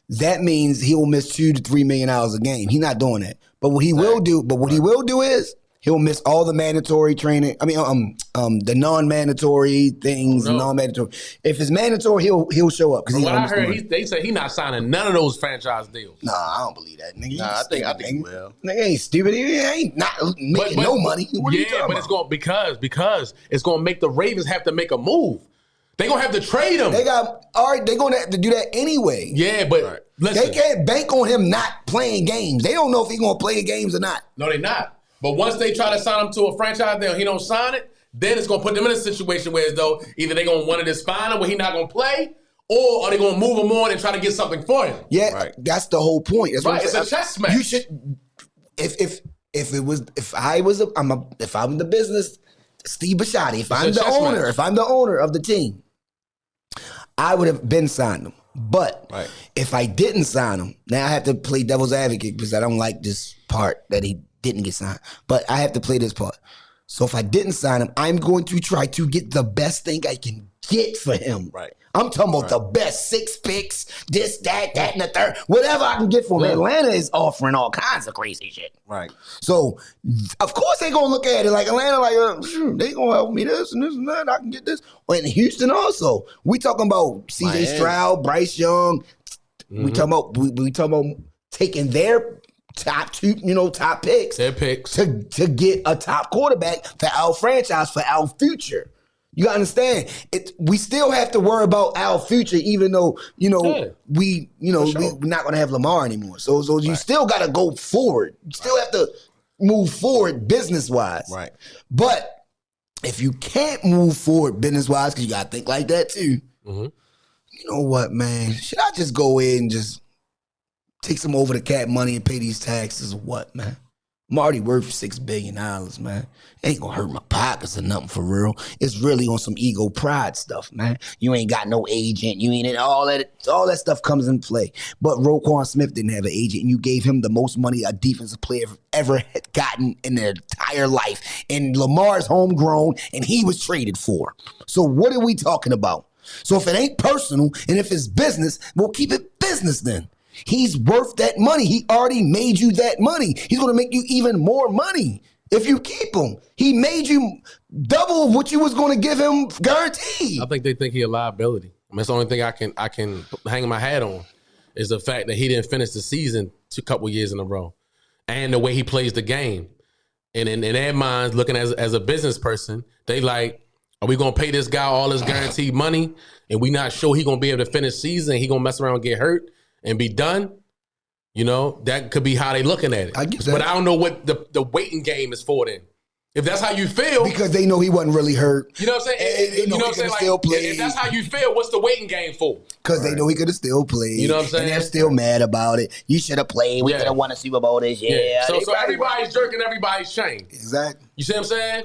that means he will miss $2 to $3 million a game. He's not doing that. But what he will do is he'll miss all the mandatory training. I mean, the non-mandatory things, non-mandatory. If it's mandatory, he'll show up. From what I heard, they say he's not signing none of those franchise deals. Nah, I don't believe that, nigga. Nah, I think he will. Nigga ain't stupid. He ain't not making no money. What are you talking but it's about? going because it's going to make the Ravens have to make a move. They're going to have to trade him. They're going to have to do that anyway. Yeah, but listen. They can't bank on him not playing games. They don't know if he's going to play games or not. No, they're not. But once they try to sign him to a franchise deal, he don't sign it, then it's going to put them in a situation where as though either they're going to want to just find him where he's not going to play, or are they going to move him on and try to get something for him? Yeah, that's the whole point. That's what Right, I'm it's saying. a chess match. You should, if I'm the business, Steve Bisciotti, if I'm the owner of the team, I would have been signed him. But if I didn't sign him, now I have to play devil's advocate because I don't like this part that he didn't get signed. But I have to play this part. So if I didn't sign him, I'm going to try to get the best thing I can get for him. Right. I'm talking about the best 6 picks, this, that, and the third. Whatever I can get for him. Atlanta is offering all kinds of crazy shit. Right. So, of course, they going to look at it like Atlanta, like, sure, they going to help me this and this and that. I can get this. And Houston also. We talking about C.J. Stroud, Bryce Young. We talking about taking their top picks. Their picks. To get a top quarterback for our franchise, for our future. You understand? We still have to worry about our future, even though we're not going to have Lamar anymore. So you still got to go forward. You still have to move forward business wise. Right. But if you can't move forward business-wise, because you got to think like that too, you know what, man? Should I just go in and just take some over-the-cap money and pay these taxes or what, man? I'm already worth $6 billion, man. Ain't gonna hurt my pockets or nothing for real. It's really on some ego pride stuff, man. You ain't got no agent. You ain't in all that stuff comes in play. But Roquan Smith didn't have an agent, and you gave him the most money a defensive player ever had gotten in their entire life. And Lamar's homegrown, and he was traded for. So what are we talking about? So if it ain't personal, and if it's business, we'll keep it business then. He's worth that money. He already made you that money. He's going to make you even more money if you keep him. He made you double what you was going to give him guaranteed. I think they think he a liability. I mean, that's the only thing I can hang my hat on is the fact that he didn't finish the season a couple years in a row, and the way he plays the game. And in their minds, looking as a business person, they like, are we going to pay this guy all his guaranteed money, and we not sure he going to be able to finish season? He going to mess around and get hurt and be done? You know, that could be how they looking at it. But I don't know what the waiting game is for then. If that's how you feel. Because they know he wasn't really hurt. You know what I'm saying? They know he could have still played. If that's how you feel, what's the waiting game for? Because they know he could have still played. You know what I'm saying? And they're still mad about it. You should have played. We could have won a Super Bowl this year. Yeah. So everybody's jerking everybody's chain. Exactly. You see what I'm saying?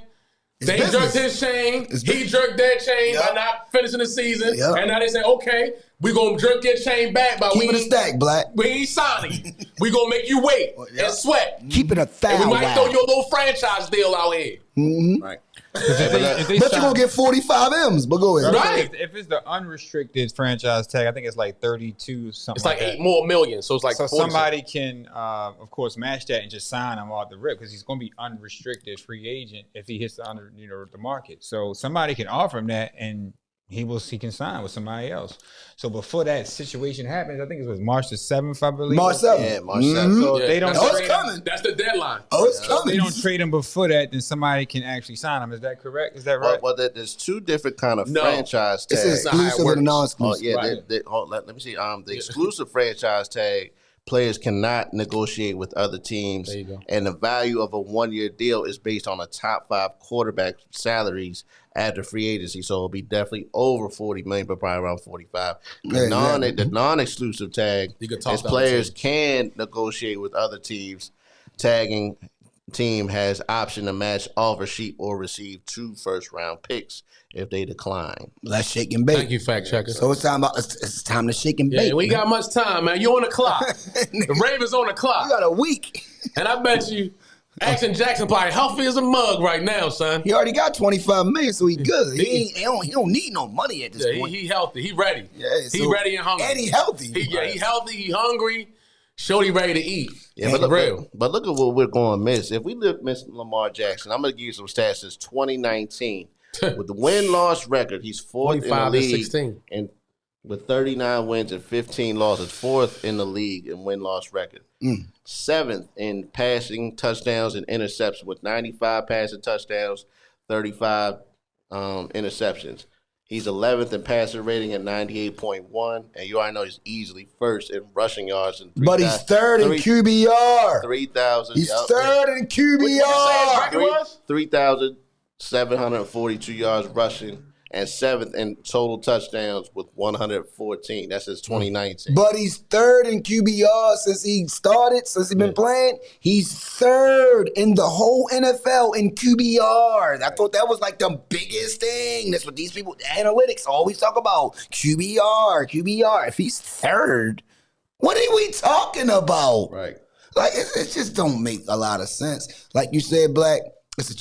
It's they business. jerked his chain. He jerked their chain by not finishing the season. Yep. And now they say, okay, we're going to jerk your chain back. But Keep it a stack, Black. We ain't signing you. We're going to make you wait and sweat. Keep it a thousand. And we might throw you a little franchise deal out here. Mm-hmm. Right. If they but you're going to get 45 M's, but go ahead. Right. If it's the unrestricted franchise tag, I think it's like 32 something. It's like that. $8 more million. So it's like so 40 somebody can, of course, match that and just sign him off the rip because he's going to be unrestricted free agent if he hits the market. So somebody can offer him that and he can sign with somebody else. So before that situation happens, I think it was March the 7th, I believe. March 7th. Yeah, March 7th. So they don't. Oh, it's trade coming. him. That's the deadline. Oh, it's If coming. they don't trade him before that, then somebody can actually sign him. Is that correct? Is that right? Well, there's two different kind of franchise tags. It's exclusive and non-exclusive. Oh, yeah. Right. Let me see. The exclusive franchise tag, players cannot negotiate with other teams. There you go. And the value of a one-year deal is based on the top 5 quarterback salaries after free agency. So it'll be definitely over $40 million, but probably around 45. The non-exclusive tag is players can negotiate with other teams. Tagging team has option to match offer sheet or receive 2 first-round picks if they decline. Let's shake and bake. Thank you, fact checker. So it's time to shake and bake. Yeah, we got much time, man. You on the clock. The Ravens on the clock. You got a week. And I bet you Action Jackson probably healthy as a mug right now, son. He already got 25 million, so he good. He don't need no money at this point. He healthy. He ready. Yeah, he ready and hungry. And he healthy. He healthy. He hungry. Shorty ready to eat. Yeah, but look at what we're going to miss. If we miss Lamar Jackson, I'm going to give you some stats since 2019. With the win-loss record, he's 4th in the league. 16. And with 39 wins and 15 losses, 4th in the league in win-loss record. 7th in passing touchdowns and interceptions with 95 passing touchdowns, 35 interceptions. He's 11th in passer rating at 98.1, and you already know he's easily 1st in rushing yards. But he's 3rd in QBR. 3,000. He's 3rd in QBR. What you say his record was? 3,742 yards rushing, and 7th in total touchdowns with 114. That's since 2019. But he's 3rd in QBR since he's been playing. He's 3rd in the whole NFL in QBR. I thought that was like the biggest thing. That's what these people, analytics, always talk about. QBR. If he's 3rd, what are we talking about? Right. Like, it just don't make a lot of sense. Like you said, Black, it's a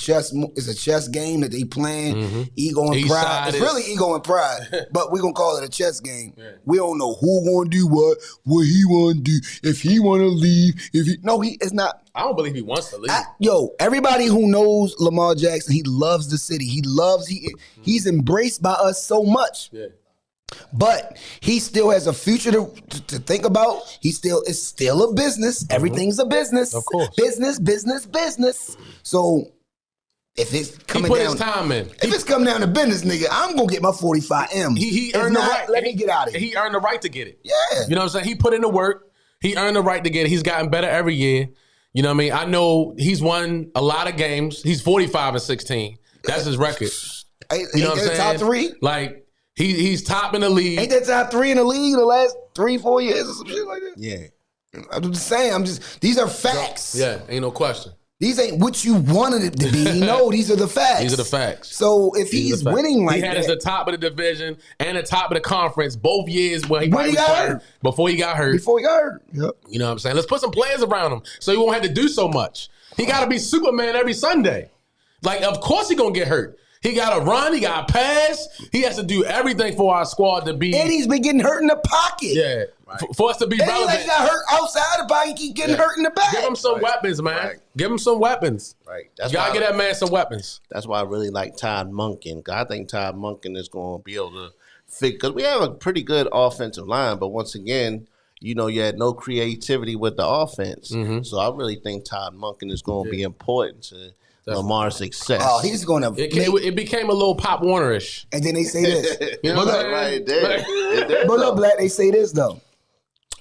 chess game that they playing. Ego and pride. It's really ego and pride, but we're gonna call it a chess game. Yeah. We don't know who gonna do what he wanna do, if he wanna leave, he is not. I don't believe he wants to leave. Everybody who knows Lamar Jackson, he loves the city. He's embraced by us so much. Yeah. But he still has a future to think about. It's still a business. Everything's a business. Of course. Business. So if it's coming down, his time in. If it's coming down to business, nigga, I'm gonna get my 45 M's. He earned the right. Let me get out of here. He earned the right to get it. Yeah. You know what I'm saying? He put in the work. He earned the right to get it. He's gotten better every year. You know what I mean? I know he's won a lot of games. He's 45-16. That's his record. Ain't You know what I'm that saying? top 3? Like he's top in the league. Ain't that top 3 in the league in the last 3-4 years or some shit like that? Yeah. I'm just saying. These are facts. Yeah, ain't no question. These ain't what you wanted it to be. No, these are the facts. These are the facts. So if he's winning like he had that, us the top of the division and the top of the conference both years when he got hurt. Before he got hurt. Yep. You know what I'm saying? Let's put some players around him so he won't have to do so much. He got to be Superman every Sunday. Like, of course he gonna get hurt. He got to run. He got to pass. He has to do everything for our squad to be. And he's been getting hurt in the pocket. Yeah. Right. For us to be relevant. Like he got hurt outside the pocket. He keep getting hurt in the back. Give him some weapons, man. Right. Give him some weapons. Right. You got to get that man some weapons. That's why I really like Todd Monken. I think Todd Monken is going to be able to fix, because we have a pretty good offensive line, but once again, you had no creativity with the offense. Mm-hmm. So I really think Todd Monken is going to be important to Lamar's success. Oh, he's going to. It became a little Pop Warner-ish. And then they say this. You know what I'm saying? But look, Black, they say this, though.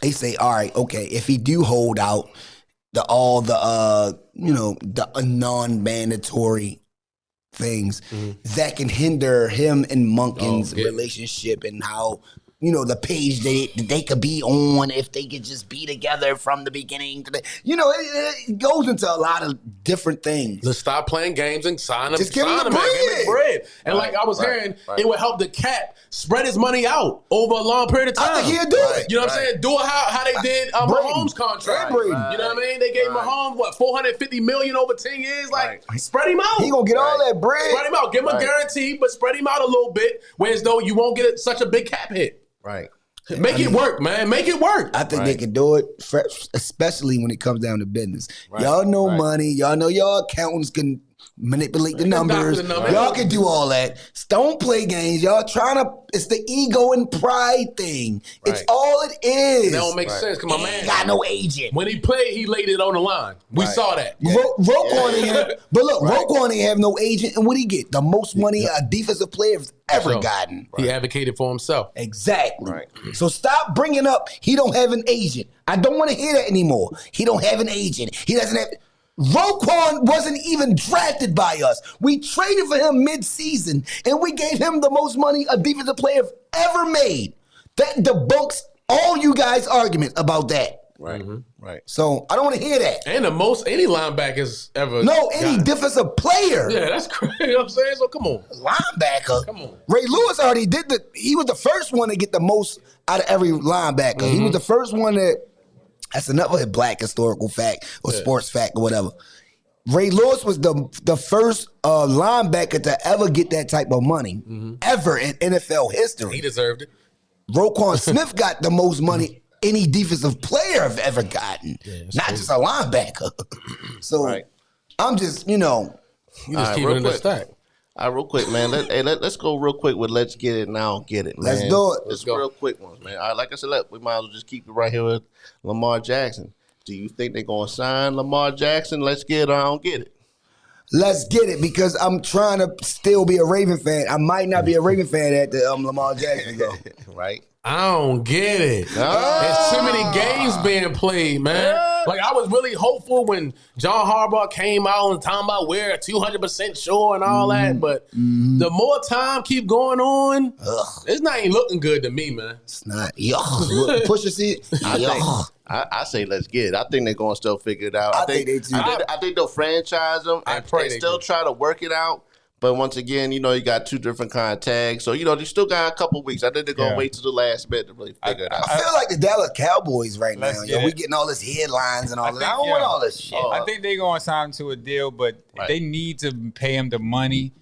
They say, all right, okay, if he do hold out the non-mandatory things that can hinder him and Monken's relationship and how, the page they could be on if they could just be together from the beginning to the, it goes into a lot of different things. Let's stop playing games and sign him. Just give him the bread. And like I was hearing, it would help the Cap spread his money out over a long period of time. I think he'll do it. You know what I'm saying? Do it how they did Mahomes' contract. You know what I mean? They gave Mahomes, $450 million over 10 years? Like, spread him out. He gonna get all that bread. Spread him out. Give him a guarantee, but spread him out a little bit, whereas though you won't get such a big cap hit. Right. Make it work, man. Make it work. I think they can do it, especially when it comes down to business. Y'all know money. Y'all know y'all accountants can manipulate the numbers. Y'all can do all that. Don't play games. Y'all trying to, it's the ego and pride thing. It's all it is. That don't make sense because my man got no agent. When he played, he laid it on the line. We saw that. Roquan ain't have, but look, Roquan ain't have no agent, and what he get? The most money a defensive player has ever gotten. He advocated for himself. Exactly. Right. So stop bringing up he don't have an agent. I don't want to hear that anymore. He don't have an agent. He doesn't have. Roquan wasn't even drafted by us. We traded for him mid-season, and we gave him the most money a defensive player ever made. That debunks all you guys' arguments about that. Right, right. So I don't want to hear that. And the most any linebackers ever. No, any defensive player. Yeah, that's crazy. You know what I'm saying? So come on. Linebacker. Come on. Ray Lewis already did he was the first one to get the most out of every linebacker. Mm-hmm. He was the first one that's another black historical fact or sports fact or whatever. Ray Lewis was the first linebacker to ever get that type of money ever in NFL history. He deserved it. Roquan Smith got the most money any defensive player have ever gotten, not just a linebacker. So I'm just, You just keep it in the stack. All right, real quick, man. Let's go real quick with Let's Get It Now, Get It, man. Let's do it. Let's go. Real quick ones, man. All right, like I said, we might as well just keep it right here with Lamar Jackson. Do you think they're going to sign Lamar Jackson? Let's get it or I don't get it. Let's get it, because I'm trying to still be a Raven fan. I might not be a Raven fan at the Lamar Jackson go. Right. I don't get it. There's too many games being played, man. Like, I was really hopeful when John Harbaugh came out and talking about we're 200% sure and all that, but the more time keep going on, it's not even looking good to me, man. It's not. Push your seat. I say let's get it. I think they're going to still figure it out. I think they do. I think they'll franchise them and still try to work it out. But once again, you got two different kind of tags. So, they still got a couple weeks. I think they're going to wait till the last bit to really figure it out. I feel like the Dallas Cowboys right now. We getting all this headlines and all that. I don't want all this shit. I think they're going to sign him to a deal, but if they need to pay him the money,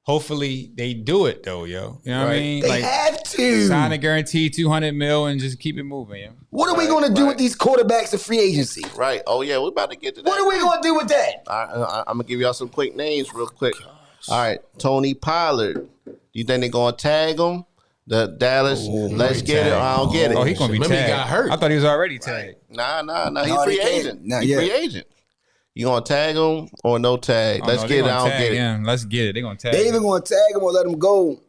hopefully they do it, though, yo. You know what I mean? They have to. Sign a guarantee, $200 million, and just keep it moving, yo. What are we going to do with these quarterbacks in free agency? Right. Oh, yeah. We're about to get to that. What are we going to do with that? I'm going to give y'all some quick names real quick. All right, Tony Pollard. Do you think they're going to tag him? The Dallas, let's get it or I don't get it. Oh, he's going to be tagged. He got hurt. I thought he was already tagged. Nah. He's free agent. He's free agent. You going to tag him or no tag? Let's get it, I don't get it. Let's get it. They're going to tag They either going to tag him or let him go.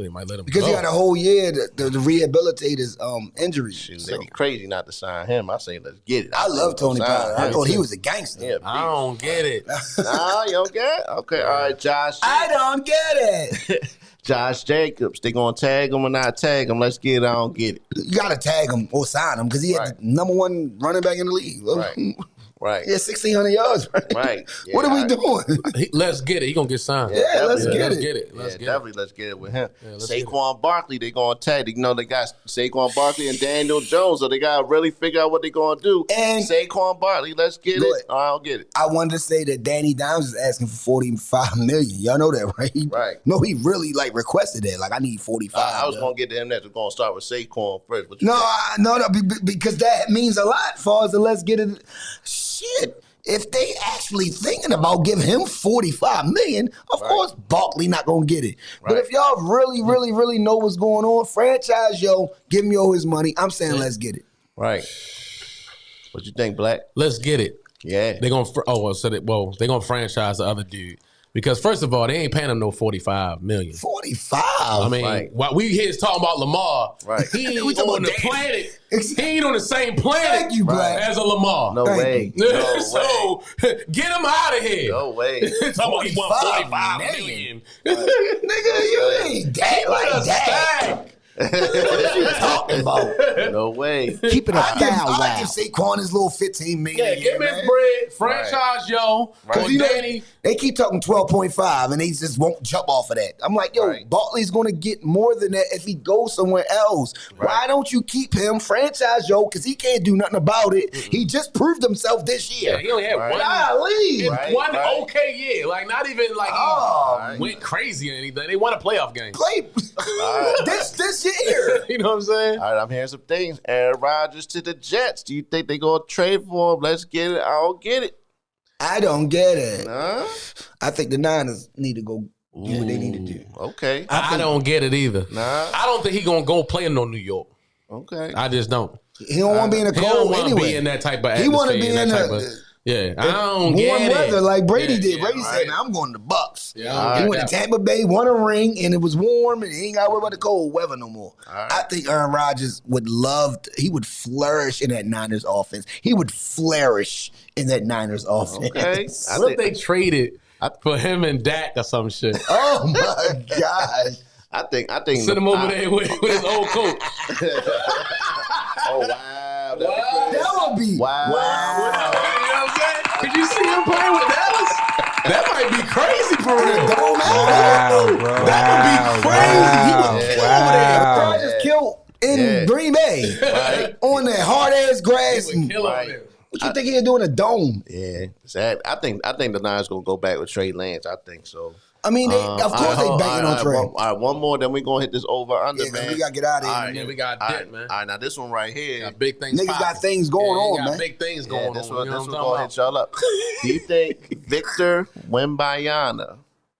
They might let him because go. he had a whole year to rehabilitate his injuries. Shoot, So. they'd be crazy not to sign him. I say let's get it. I love Tony Pollard. I thought he was a gangster. Yeah, I don't get it. nah, you don't get it? Okay, all right, Josh. I don't get it. Josh Jacobs, they gonna tag him or not tag him? Let's get it. I don't get it. You got to tag him or sign him because he had the number one running back in the league. Right. Right. Yeah, 1,600 yards. Right. Yeah, what are we doing? Let's get it. He gonna get signed. Yeah, let's get Let's it. get it. Let's Yeah, get definitely let's get it with him. Yeah, let's get Saquon Barkley, they gonna tag. You know, they got Saquon Barkley and Daniel Jones, so they gotta really figure out what they gonna do. And Saquon Barkley, let's get it. I don't get it. I wanted to say that Danny Dimes is asking for $45 million. Y'all know that, right? Right. No, he really requested that. Like, I need 45. I was gonna get to him next. We're gonna start with Saquon first. What you No, think? because that means a lot as far as the let's get it. Shit. If they actually thinking about giving him $45 million, of course Barkley not gonna get it. But if y'all really, really, really know what's going on, franchise give me his money. I'm saying let's get it. Right. What you think, Black? Let's get it. Yeah. They're gonna they're gonna franchise the other dude. Because first of all, they ain't paying him no $45 million. 45. I mean, Right. while we here is talking about Lamar, Right. he ain't We talking on the about Danny. planet. Exactly. He ain't on the same planet Thank you, Black. as a Lamar. No Thank way. you. No way. So get him out of here. No way. Talking about he won 45 $45 million. Nigga, you ain't that like that. What are you talking about? No way. Keep it a I give Saquon his little $15 million. Yeah, give him his bread, franchise yo, Right. You know, Danny. they keep talking 12.5 and they just won't jump off of that. I'm like, yo, Right. Barkley's going to get more than that if he goes somewhere else. Why don't you keep him franchise because he can't do nothing about it. He just proved himself this year. Yeah, he only had Golly. one okay year. Like, not even like he went crazy or anything. They won a playoff game. Play this year. You know what I'm saying? All right, I'm hearing some things. Aaron Rodgers to the Jets. Do you think they gonna trade for him? Let's get it. I don't get it. I don't get it. Nah. I think the Niners need to go do what they need to do. Okay. I don't get it either. Nah. I don't think he gonna go play in no New York. Okay. I just don't. He don't want to be in the He don't cold want to anyway. be in that type of He atmosphere. want to be in that type the of, yeah, I don't warm get weather it. like Brady did. Yeah, Brady right. said, "Man, I'm going to the Bucks." Yeah, He went to Tampa Bay, won a ring, and it was warm, and he ain't got to worry about the cold weather no more. right. I think Aaron Rodgers he would flourish in that Niners offense. He would flourish in that Niners offense. Okay. What if they traded for him and Dak or some shit? Oh my gosh. I think Send him over there with his old coach. Oh wow. That would be Wow. You know what I'm saying? Could you see him playing with Dallas? That might be crazy for real. That would be crazy. He would kill over there. Rodgers killed in Green Bay on that hard ass grass. He would kill over Right. there. What you think he'd do in a dome? Yeah. Sad. I think the Niners gonna go back with Trey Lance. I think so. I mean, of course they banking on Trey. All right, one more, then we gonna hit this over under, Yeah, 'cause man. we gotta get out of here. All right, Yeah, we got all dip, right, man. All right, now this one right here. Got big things. Niggas got popping. things going Yeah, on, got man. big things going this on. one, You know this what one I'm gonna talking hit y'all up. Do you think Victor Wembanyama,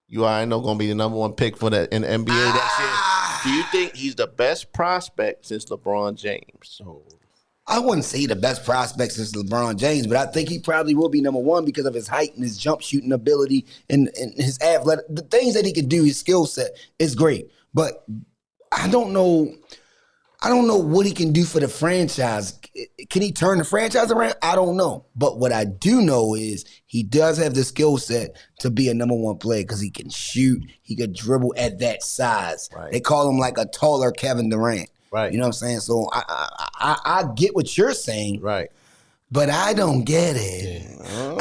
you already know, gonna be the number one pick for that in the NBA next year? Do you think he's the best prospect since LeBron James? I wouldn't say the best prospect since LeBron James, but I think he probably will be number one because of his height and his jump shooting ability and his athletic. The things that he could do, his skill set is great. But I don't know what he can do for the franchise. Can he turn the franchise around? I don't know. But what I do know is he does have the skill set to be a number one player because he can shoot, he could dribble at that size. Right. They call him like a taller Kevin Durant. Right. You know what I'm saying? So I get what you're saying, Right. but I don't get it.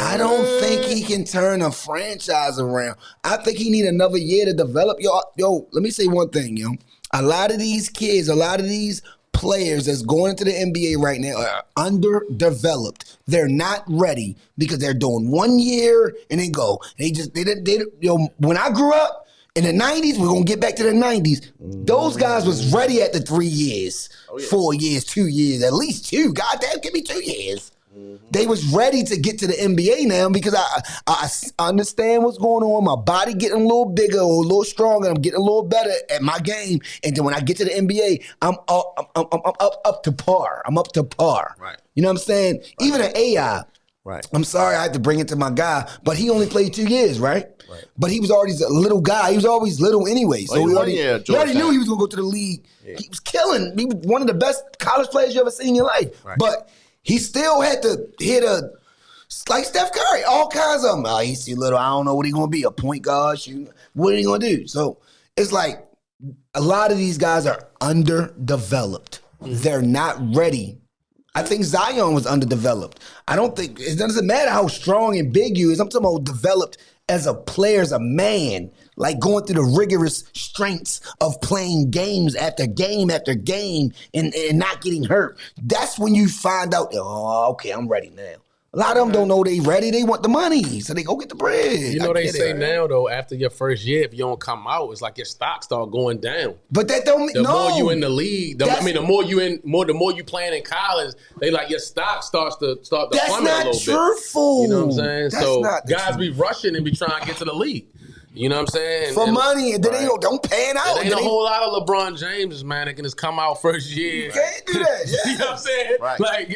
I don't think he can turn a franchise around. I think he need another year to develop. Yo, let me say one thing, yo. A lot of these kids, a lot of these players that's going into the NBA right now are underdeveloped. They're not ready because they're doing 1 year and then go. They when I grew up, in the 90s, we're going to get back to the 90s. Those guys was ready at the 3 years, 4 years, 2 years, at least 2. Goddamn, give me 2 years. They was ready to get to the NBA now because I understand what's going on. My body getting a little bigger or a little stronger. I'm getting a little better at my game. And then when I get to the NBA, I'm up to par. I'm up to par. Right. You know what I'm saying? Even an AI, Right. I'm sorry I had to bring it to my guy, but he only played 2 years, right? Right. But he was already a little guy. He was always little anyway. So we already knew he was going to go to the league. Yeah. He was killing. He was one of the best college players you ever seen in your life. Right. But he still had to hit like Steph Curry, all kinds of them. Oh, he's too little. I don't know what he's going to be, a point guard. What are he going to do? So it's like a lot of these guys are underdeveloped. They're not ready. I think Zion was underdeveloped. I don't think, it doesn't matter how strong and big you is. I'm talking about developed as a player, as a man, like going through the rigorous strengths of playing games after game after game and not getting hurt. That's when you find out, oh, okay, I'm ready now. A lot of them don't know they ready. They want the money, so they go get the bread. You know, they say now, though, after your first year, if you don't come out, it's like your stock start going down. But that don't mean, the more you in the league, the more you playing in college, they like your stock starts to plummet a little bit. That's not truthful. You know what I'm saying? So guys be rushing and be trying to get to the league. You know what I'm saying? For money, and then they don't pan out. There ain't a whole lot of LeBron James, man, that can just come out first year. You can't do that. Yeah. You know what I'm saying? Right. Like,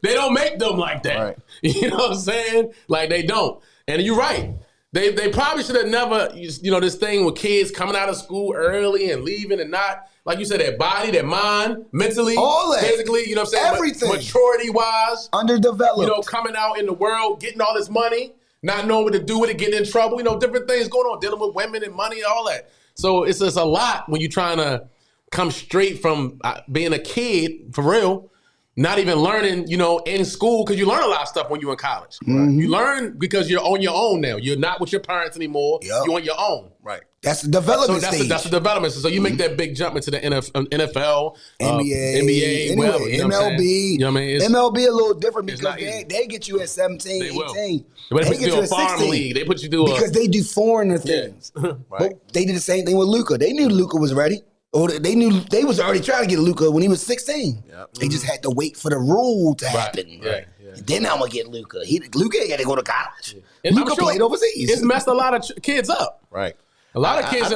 they don't make them like that. Right. You know what I'm saying? Like, they don't. And you're right. They probably should have never, this thing with kids coming out of school early and leaving and not, like you said, their body, their mind, mentally, all that. Physically, you know what I'm saying? Everything. Maturity-wise. Underdeveloped. Coming out in the world, getting all this money. Not knowing what to do with it, getting in trouble, different things going on, dealing with women and money and all that. So it's just a lot when you're trying to come straight from being a kid, for real, not even learning, in school, because you learn a lot of stuff when you're in college. Mm-hmm. You learn because you're on your own now. You're not with your parents anymore. Yep. You're on your own. Right. That's the development stage. That's the development. So you make that big jump into the NFL, NBA, whatever, MLB. You know what I mean? MLB a little different because they get you at 17, they 18. But they put you through a farm league. They put you through because they do foreigner things. Right. But they did the same thing with Luka. They knew Luka was ready. Or they knew they was already trying to get Luka when he was 16. Yep. They just had to wait for the rule to happen. Right. Then I'm gonna get Luka. Luka ain't got to go to college. Yeah. Luka played overseas. It's messed a lot of kids up. Right. A lot of kids.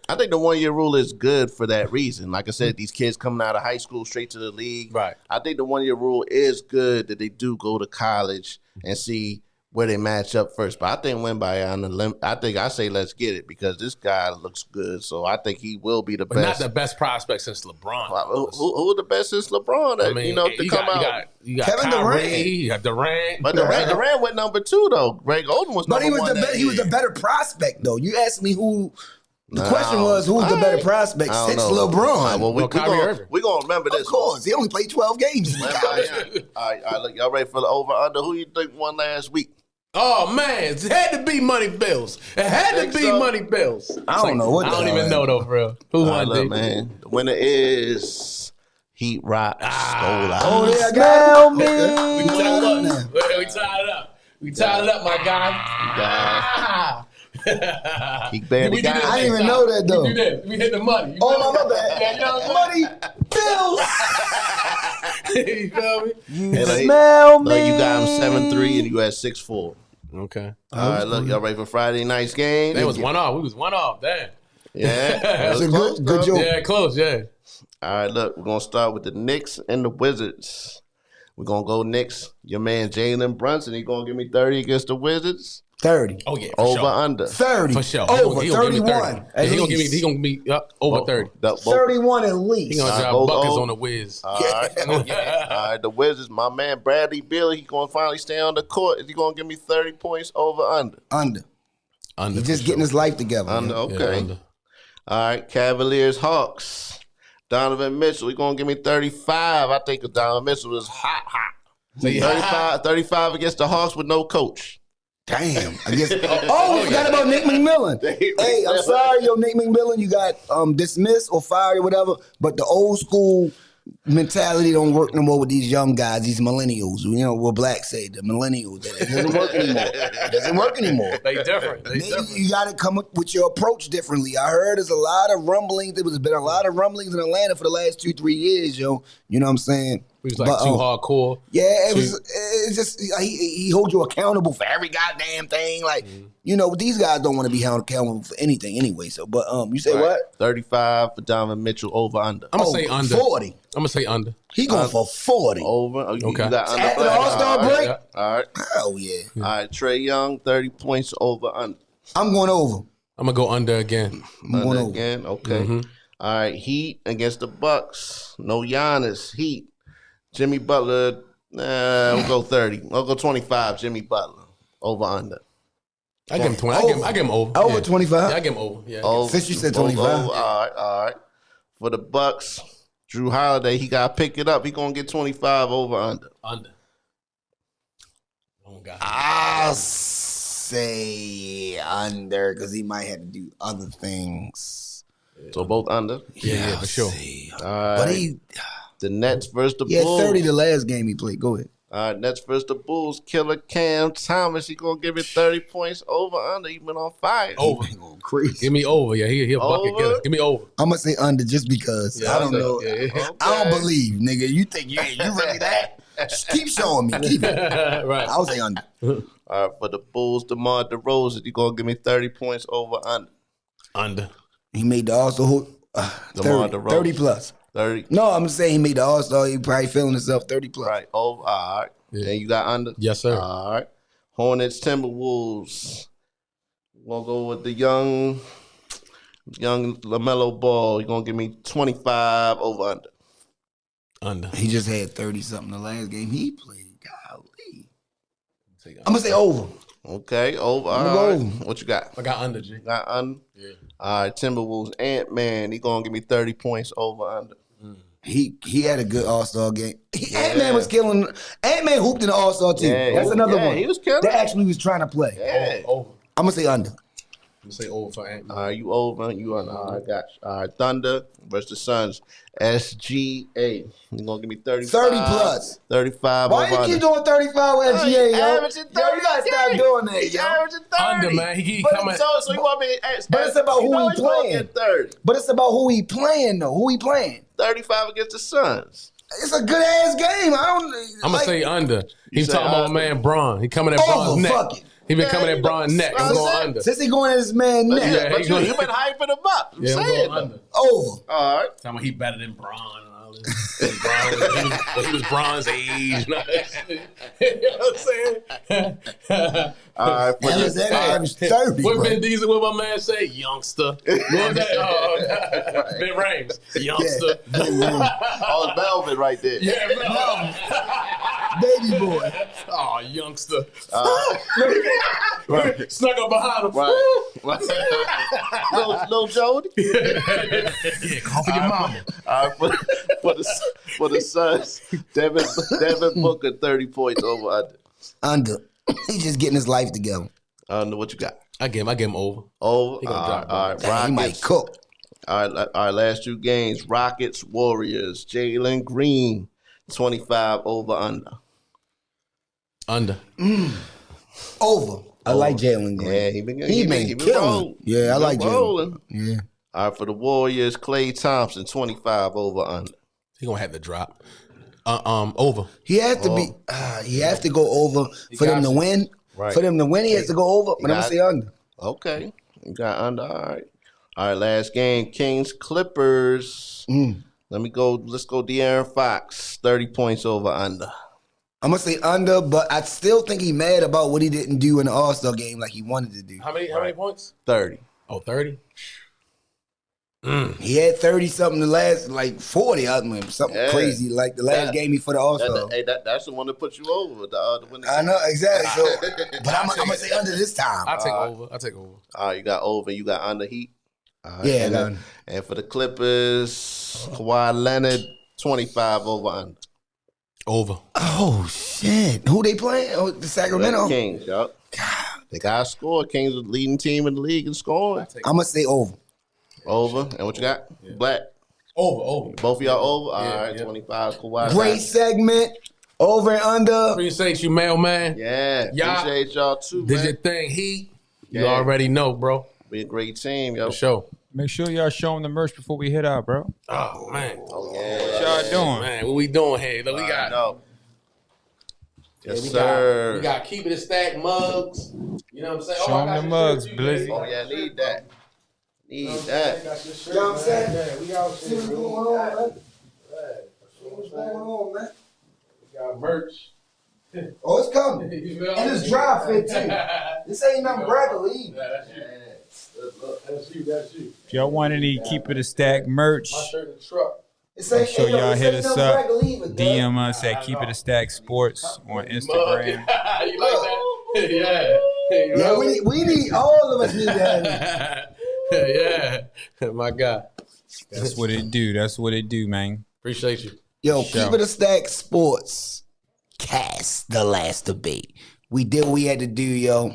I think the 1 year rule is good for that reason. Like I said, these kids coming out of high school straight to the league. Right. I think the 1 year rule is good that they do go to college and see where they match up first. But I think I say let's get it because this guy looks good. So I think he will be the best. Not the best prospect since LeBron. Who the best since LeBron? You got Kevin Kyrie, Durant. You got Durant. But Durant went number 2 though. Greg Oden was number 1. He was the better prospect though. You asked me who. The question was, who's the better prospect since LeBron? Well, we're going to remember this. Of course. He only played 12 games. All right, look, y'all ready for the over-under? Who you think won last week? Oh, man. It had to be Money Bills. It had to be Money Bills. I don't know. I don't even know, though, for real. Who won, look, man. The winner is Heat Rock Stola. Oh, yeah, smell me. We tied it up. We tied it up, my guy. He barely got it. I didn't even know that though. We do that. We hit the money. My bad. Money Bills. You feel me? You smell me. You got him 7-3 and you had 6-4. Okay. All right, look, y'all ready for Friday night's game? It was 1 off. We was 1 off. Damn. Yeah. It was good joke. Yeah, close. Yeah. All right, look, we're gonna start with the Knicks and the Wizards. We're gonna go Knicks. Your man Jalen Brunson, he gonna give me 30 against the Wizards. 30. Oh yeah. Over under. 30. For sure. Over. He 31. He gonna give me over 30. 31 at least. He gonna drop buckets on the Wiz. All right. All right. The Wizards, my man Bradley Beal, he gonna finally stay on the court. Is he gonna give me 30 points over under? Under. He's just getting his life together. Under. Okay. Yeah, under. All right. Cavaliers Hawks. Donovan Mitchell, he gonna give me 35. I think Donovan Mitchell is hot. 35 against the Hawks with no coach. Damn. I guess. We forgot about Nick McMillan. Hey, I'm sorry, Nick McMillan. You got dismissed or fired or whatever. But the old school mentality don't work no more with these young guys, these millennials. What blacks say, the millennials. It doesn't work anymore. They different. You got to come up with your approach differently. I heard there's a lot of rumblings. There has been a lot of rumblings in Atlanta for the last 2-3 years, yo. You know what I'm saying? He was like too hardcore. Yeah, it's just he holds you accountable for every goddamn thing. Like, these guys don't want to be held accountable for anything anyway. So, but you say what? 35 for Donovan Mitchell, over under. I'm gonna say under. 40. I'm gonna say under. He going for 40. Over. Okay. You got under. After the All-Star break? All right. Oh, yeah. All right. Trae Young, 30 points, over under. I'm going over. I'm gonna go under again. I'm going over. Again. Okay. All right. Heat against the Bucks. No Giannis. Heat. Jimmy Butler. We'll go 30. I'll go 25. Jimmy Butler. Over under. I give him 20. I give him over. Over 25? Yeah, I give him over. Yeah. Over. Since you said 25. All right. For the Bucks, Drew Holiday, he got to pick it up. He going to get 25, over under. Under. Oh, God. I'll say under because he might have to do other things. So both under? Yeah, for sure. All right. But the Nets versus the he had Bulls. 30 the last game he played. Go ahead. All right, Nets versus the Bulls. Killer Cam Thomas. He going to give it 30 points, over under. He been on fire. Over. Crazy. Give me over. Yeah, he'll bucket getter. Give me over. I'm going to say under just because. Yeah, I don't know. Yeah. Okay. I don't believe, nigga. You think you really that? Just keep showing me. Keep it. Right. I'll say under. All right, for the Bulls, DeMar DeRozan. He going to give me 30 points, over under. Under. He made the All-Star 30 plus. 30. No, I'm saying he made the All-Star. He probably feeling himself 30 plus. Right. Over. All right. Yeah. And you got under? Yes, sir. All right. Hornets, Timberwolves. We'll go with the young LaMelo Ball. You're going to give me 25, over under. Under. He just had 30-something the last game he played. Golly. I'm going to say over. Okay, over. I'm All gonna right. go over. What you got? I got under, G. Got under? Yeah. All right, Timberwolves, Ant-Man. He going to give me 30 points, over under. He had a good All-Star game. Ant-Man was killing. Ant-Man hooped in the All-Star team. Yeah, That's another one. he was killing. That actually was trying to play. Yeah. Over. I'm going to say under. I'm gonna say over for Ant-Man. All right, you over, you under. All right, got you. All right, Thunder versus the Suns. SGA. You're going to give me 35. 30 plus. 35 Why over you under. keep doing 35 with SGA, yo? Averaging 30. Yo, you got to stop doing that, He's yo. averaging 30. Under, man. He But coming. so you want me to But it's about who he he's gonna playing. get 30. But it's about who he playing, though. Who he playing. 35 against the Suns. It's a good-ass game. I'm gonna say under. He's say talking about under. my man Braun. He coming at Braun's Over, neck. fuck it. He been Yeah, coming you at Braun's know, neck. I'm going under. Since he going at his man But neck. Yeah, but he you gonna- been hyping him up. I'm Yeah, I'm saying. going under. Over. All right. Talking about he better than Braun and all this. Braun, he was Braun's age. And all that shit. You know what I'm saying? All right. For That the- was that average 30, What bro. Vin Diesel, what my man say? Youngster. What was that? Ben Rames. Youngster. Oh, it's Melvin right there. Yeah, man. Baby boy. Oh, youngster. Right. Snuck up behind him. Right. Little Jody. Yeah, call for your mama. All right. For the Suns, Devin Booker, 30 points, over under. Under. He's just getting his life together. I don't know what you got. I give him over. Over. He gonna All drop right. All right. Damn, he might Rockets. cook. All right. Last two games. Rockets, Warriors. Jalen Green, 25, over under. Under. Over. I like Jalen Green. Yeah, he been killing. rolling. Yeah, I He like been Jalen. rolling. Yeah. All right, for the Warriors, Klay Thompson, 25, over under. He gonna have to drop. Over. He has to be. He has to go over for them to win. Right. For them to win, he has to go over. But I'm gonna got say under. Okay. You got under. All right. All right, last game, Kings Clippers. Let's go De'Aaron Fox, 30 points, over under. I'm gonna say under, but I still think he mad about what he didn't do in the All-Star game like he wanted to do. How many points? 30. Oh, 30? He had 30-something the last, like 40, I mean, something Yeah. crazy like the last game he for the All-Star. That's the one that put you over. The winner. I know, exactly. So, but I'm gonna say under this time. I take over. All right, you got over, you got under Heat. All right, Yeah, and, I got under. and for the Clippers, Kawhi Leonard, 25, over under. Over. Oh, shit. Who they playing? Oh, the Sacramento? The Kings, yup. They got to score. Kings are the leading team in the league in scoring. I'm gonna say over. Over. And what you got? Black. Over. Both of y'all over? All Yeah, right, yeah. 25, Kawhi. Great segment. Over and under. Appreciate you, mailman. Yeah, Y'all appreciate y'all too, Did man. your thing, Heat. You Yeah. already know, bro. Be a great team, yo. For sure. Make sure y'all show them the merch before we hit out, bro. Oh man. Oh yeah. What y'all doing? Man, what we doing here? Look, we got. Yes, we sir. We got Keep It a Stack mugs. You know what I'm saying? Show them the mugs, Blizzy. Oh yeah, need that. Need that. You know what I'm saying? Man, we out See here. what's going on, man. What's going on, man? We got merch. Oh, it's coming. You know? And it's dry fit, too. This ain't nothing bragger either. That's you. That's you. That's you. If y'all want any Keep It a Stack merch, My shirt in the truck. make sure y'all hit us up. DM DM us at Keep It a Stack Sports on Instagram. you like that? Yeah. Yeah, we need, all of us need that. Yeah. My God. That's what it do. That's what it do, man. Appreciate you. Yo, Sure. Keep It a Stack Sports Cast, the last debate. We did what we had to do, yo.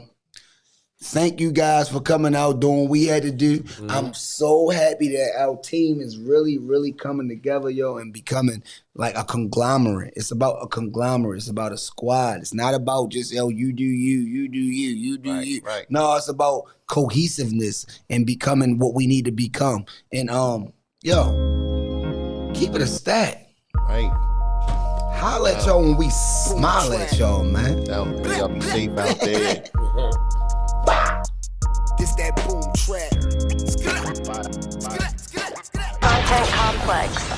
Thank you guys for coming out, doing what we had to do. Mm-hmm. I'm so happy that our team is really, really coming together, yo, and becoming like a conglomerate. It's about a conglomerate. It's about a squad. It's not about just, yo, you do you, you do you, you do you. Right. No, it's about cohesiveness and becoming what we need to become. And yo, keep it a stack. Right. Holla at y'all when we smile at y'all, man. Y'all be safe out there. This that boom trap. Content complex.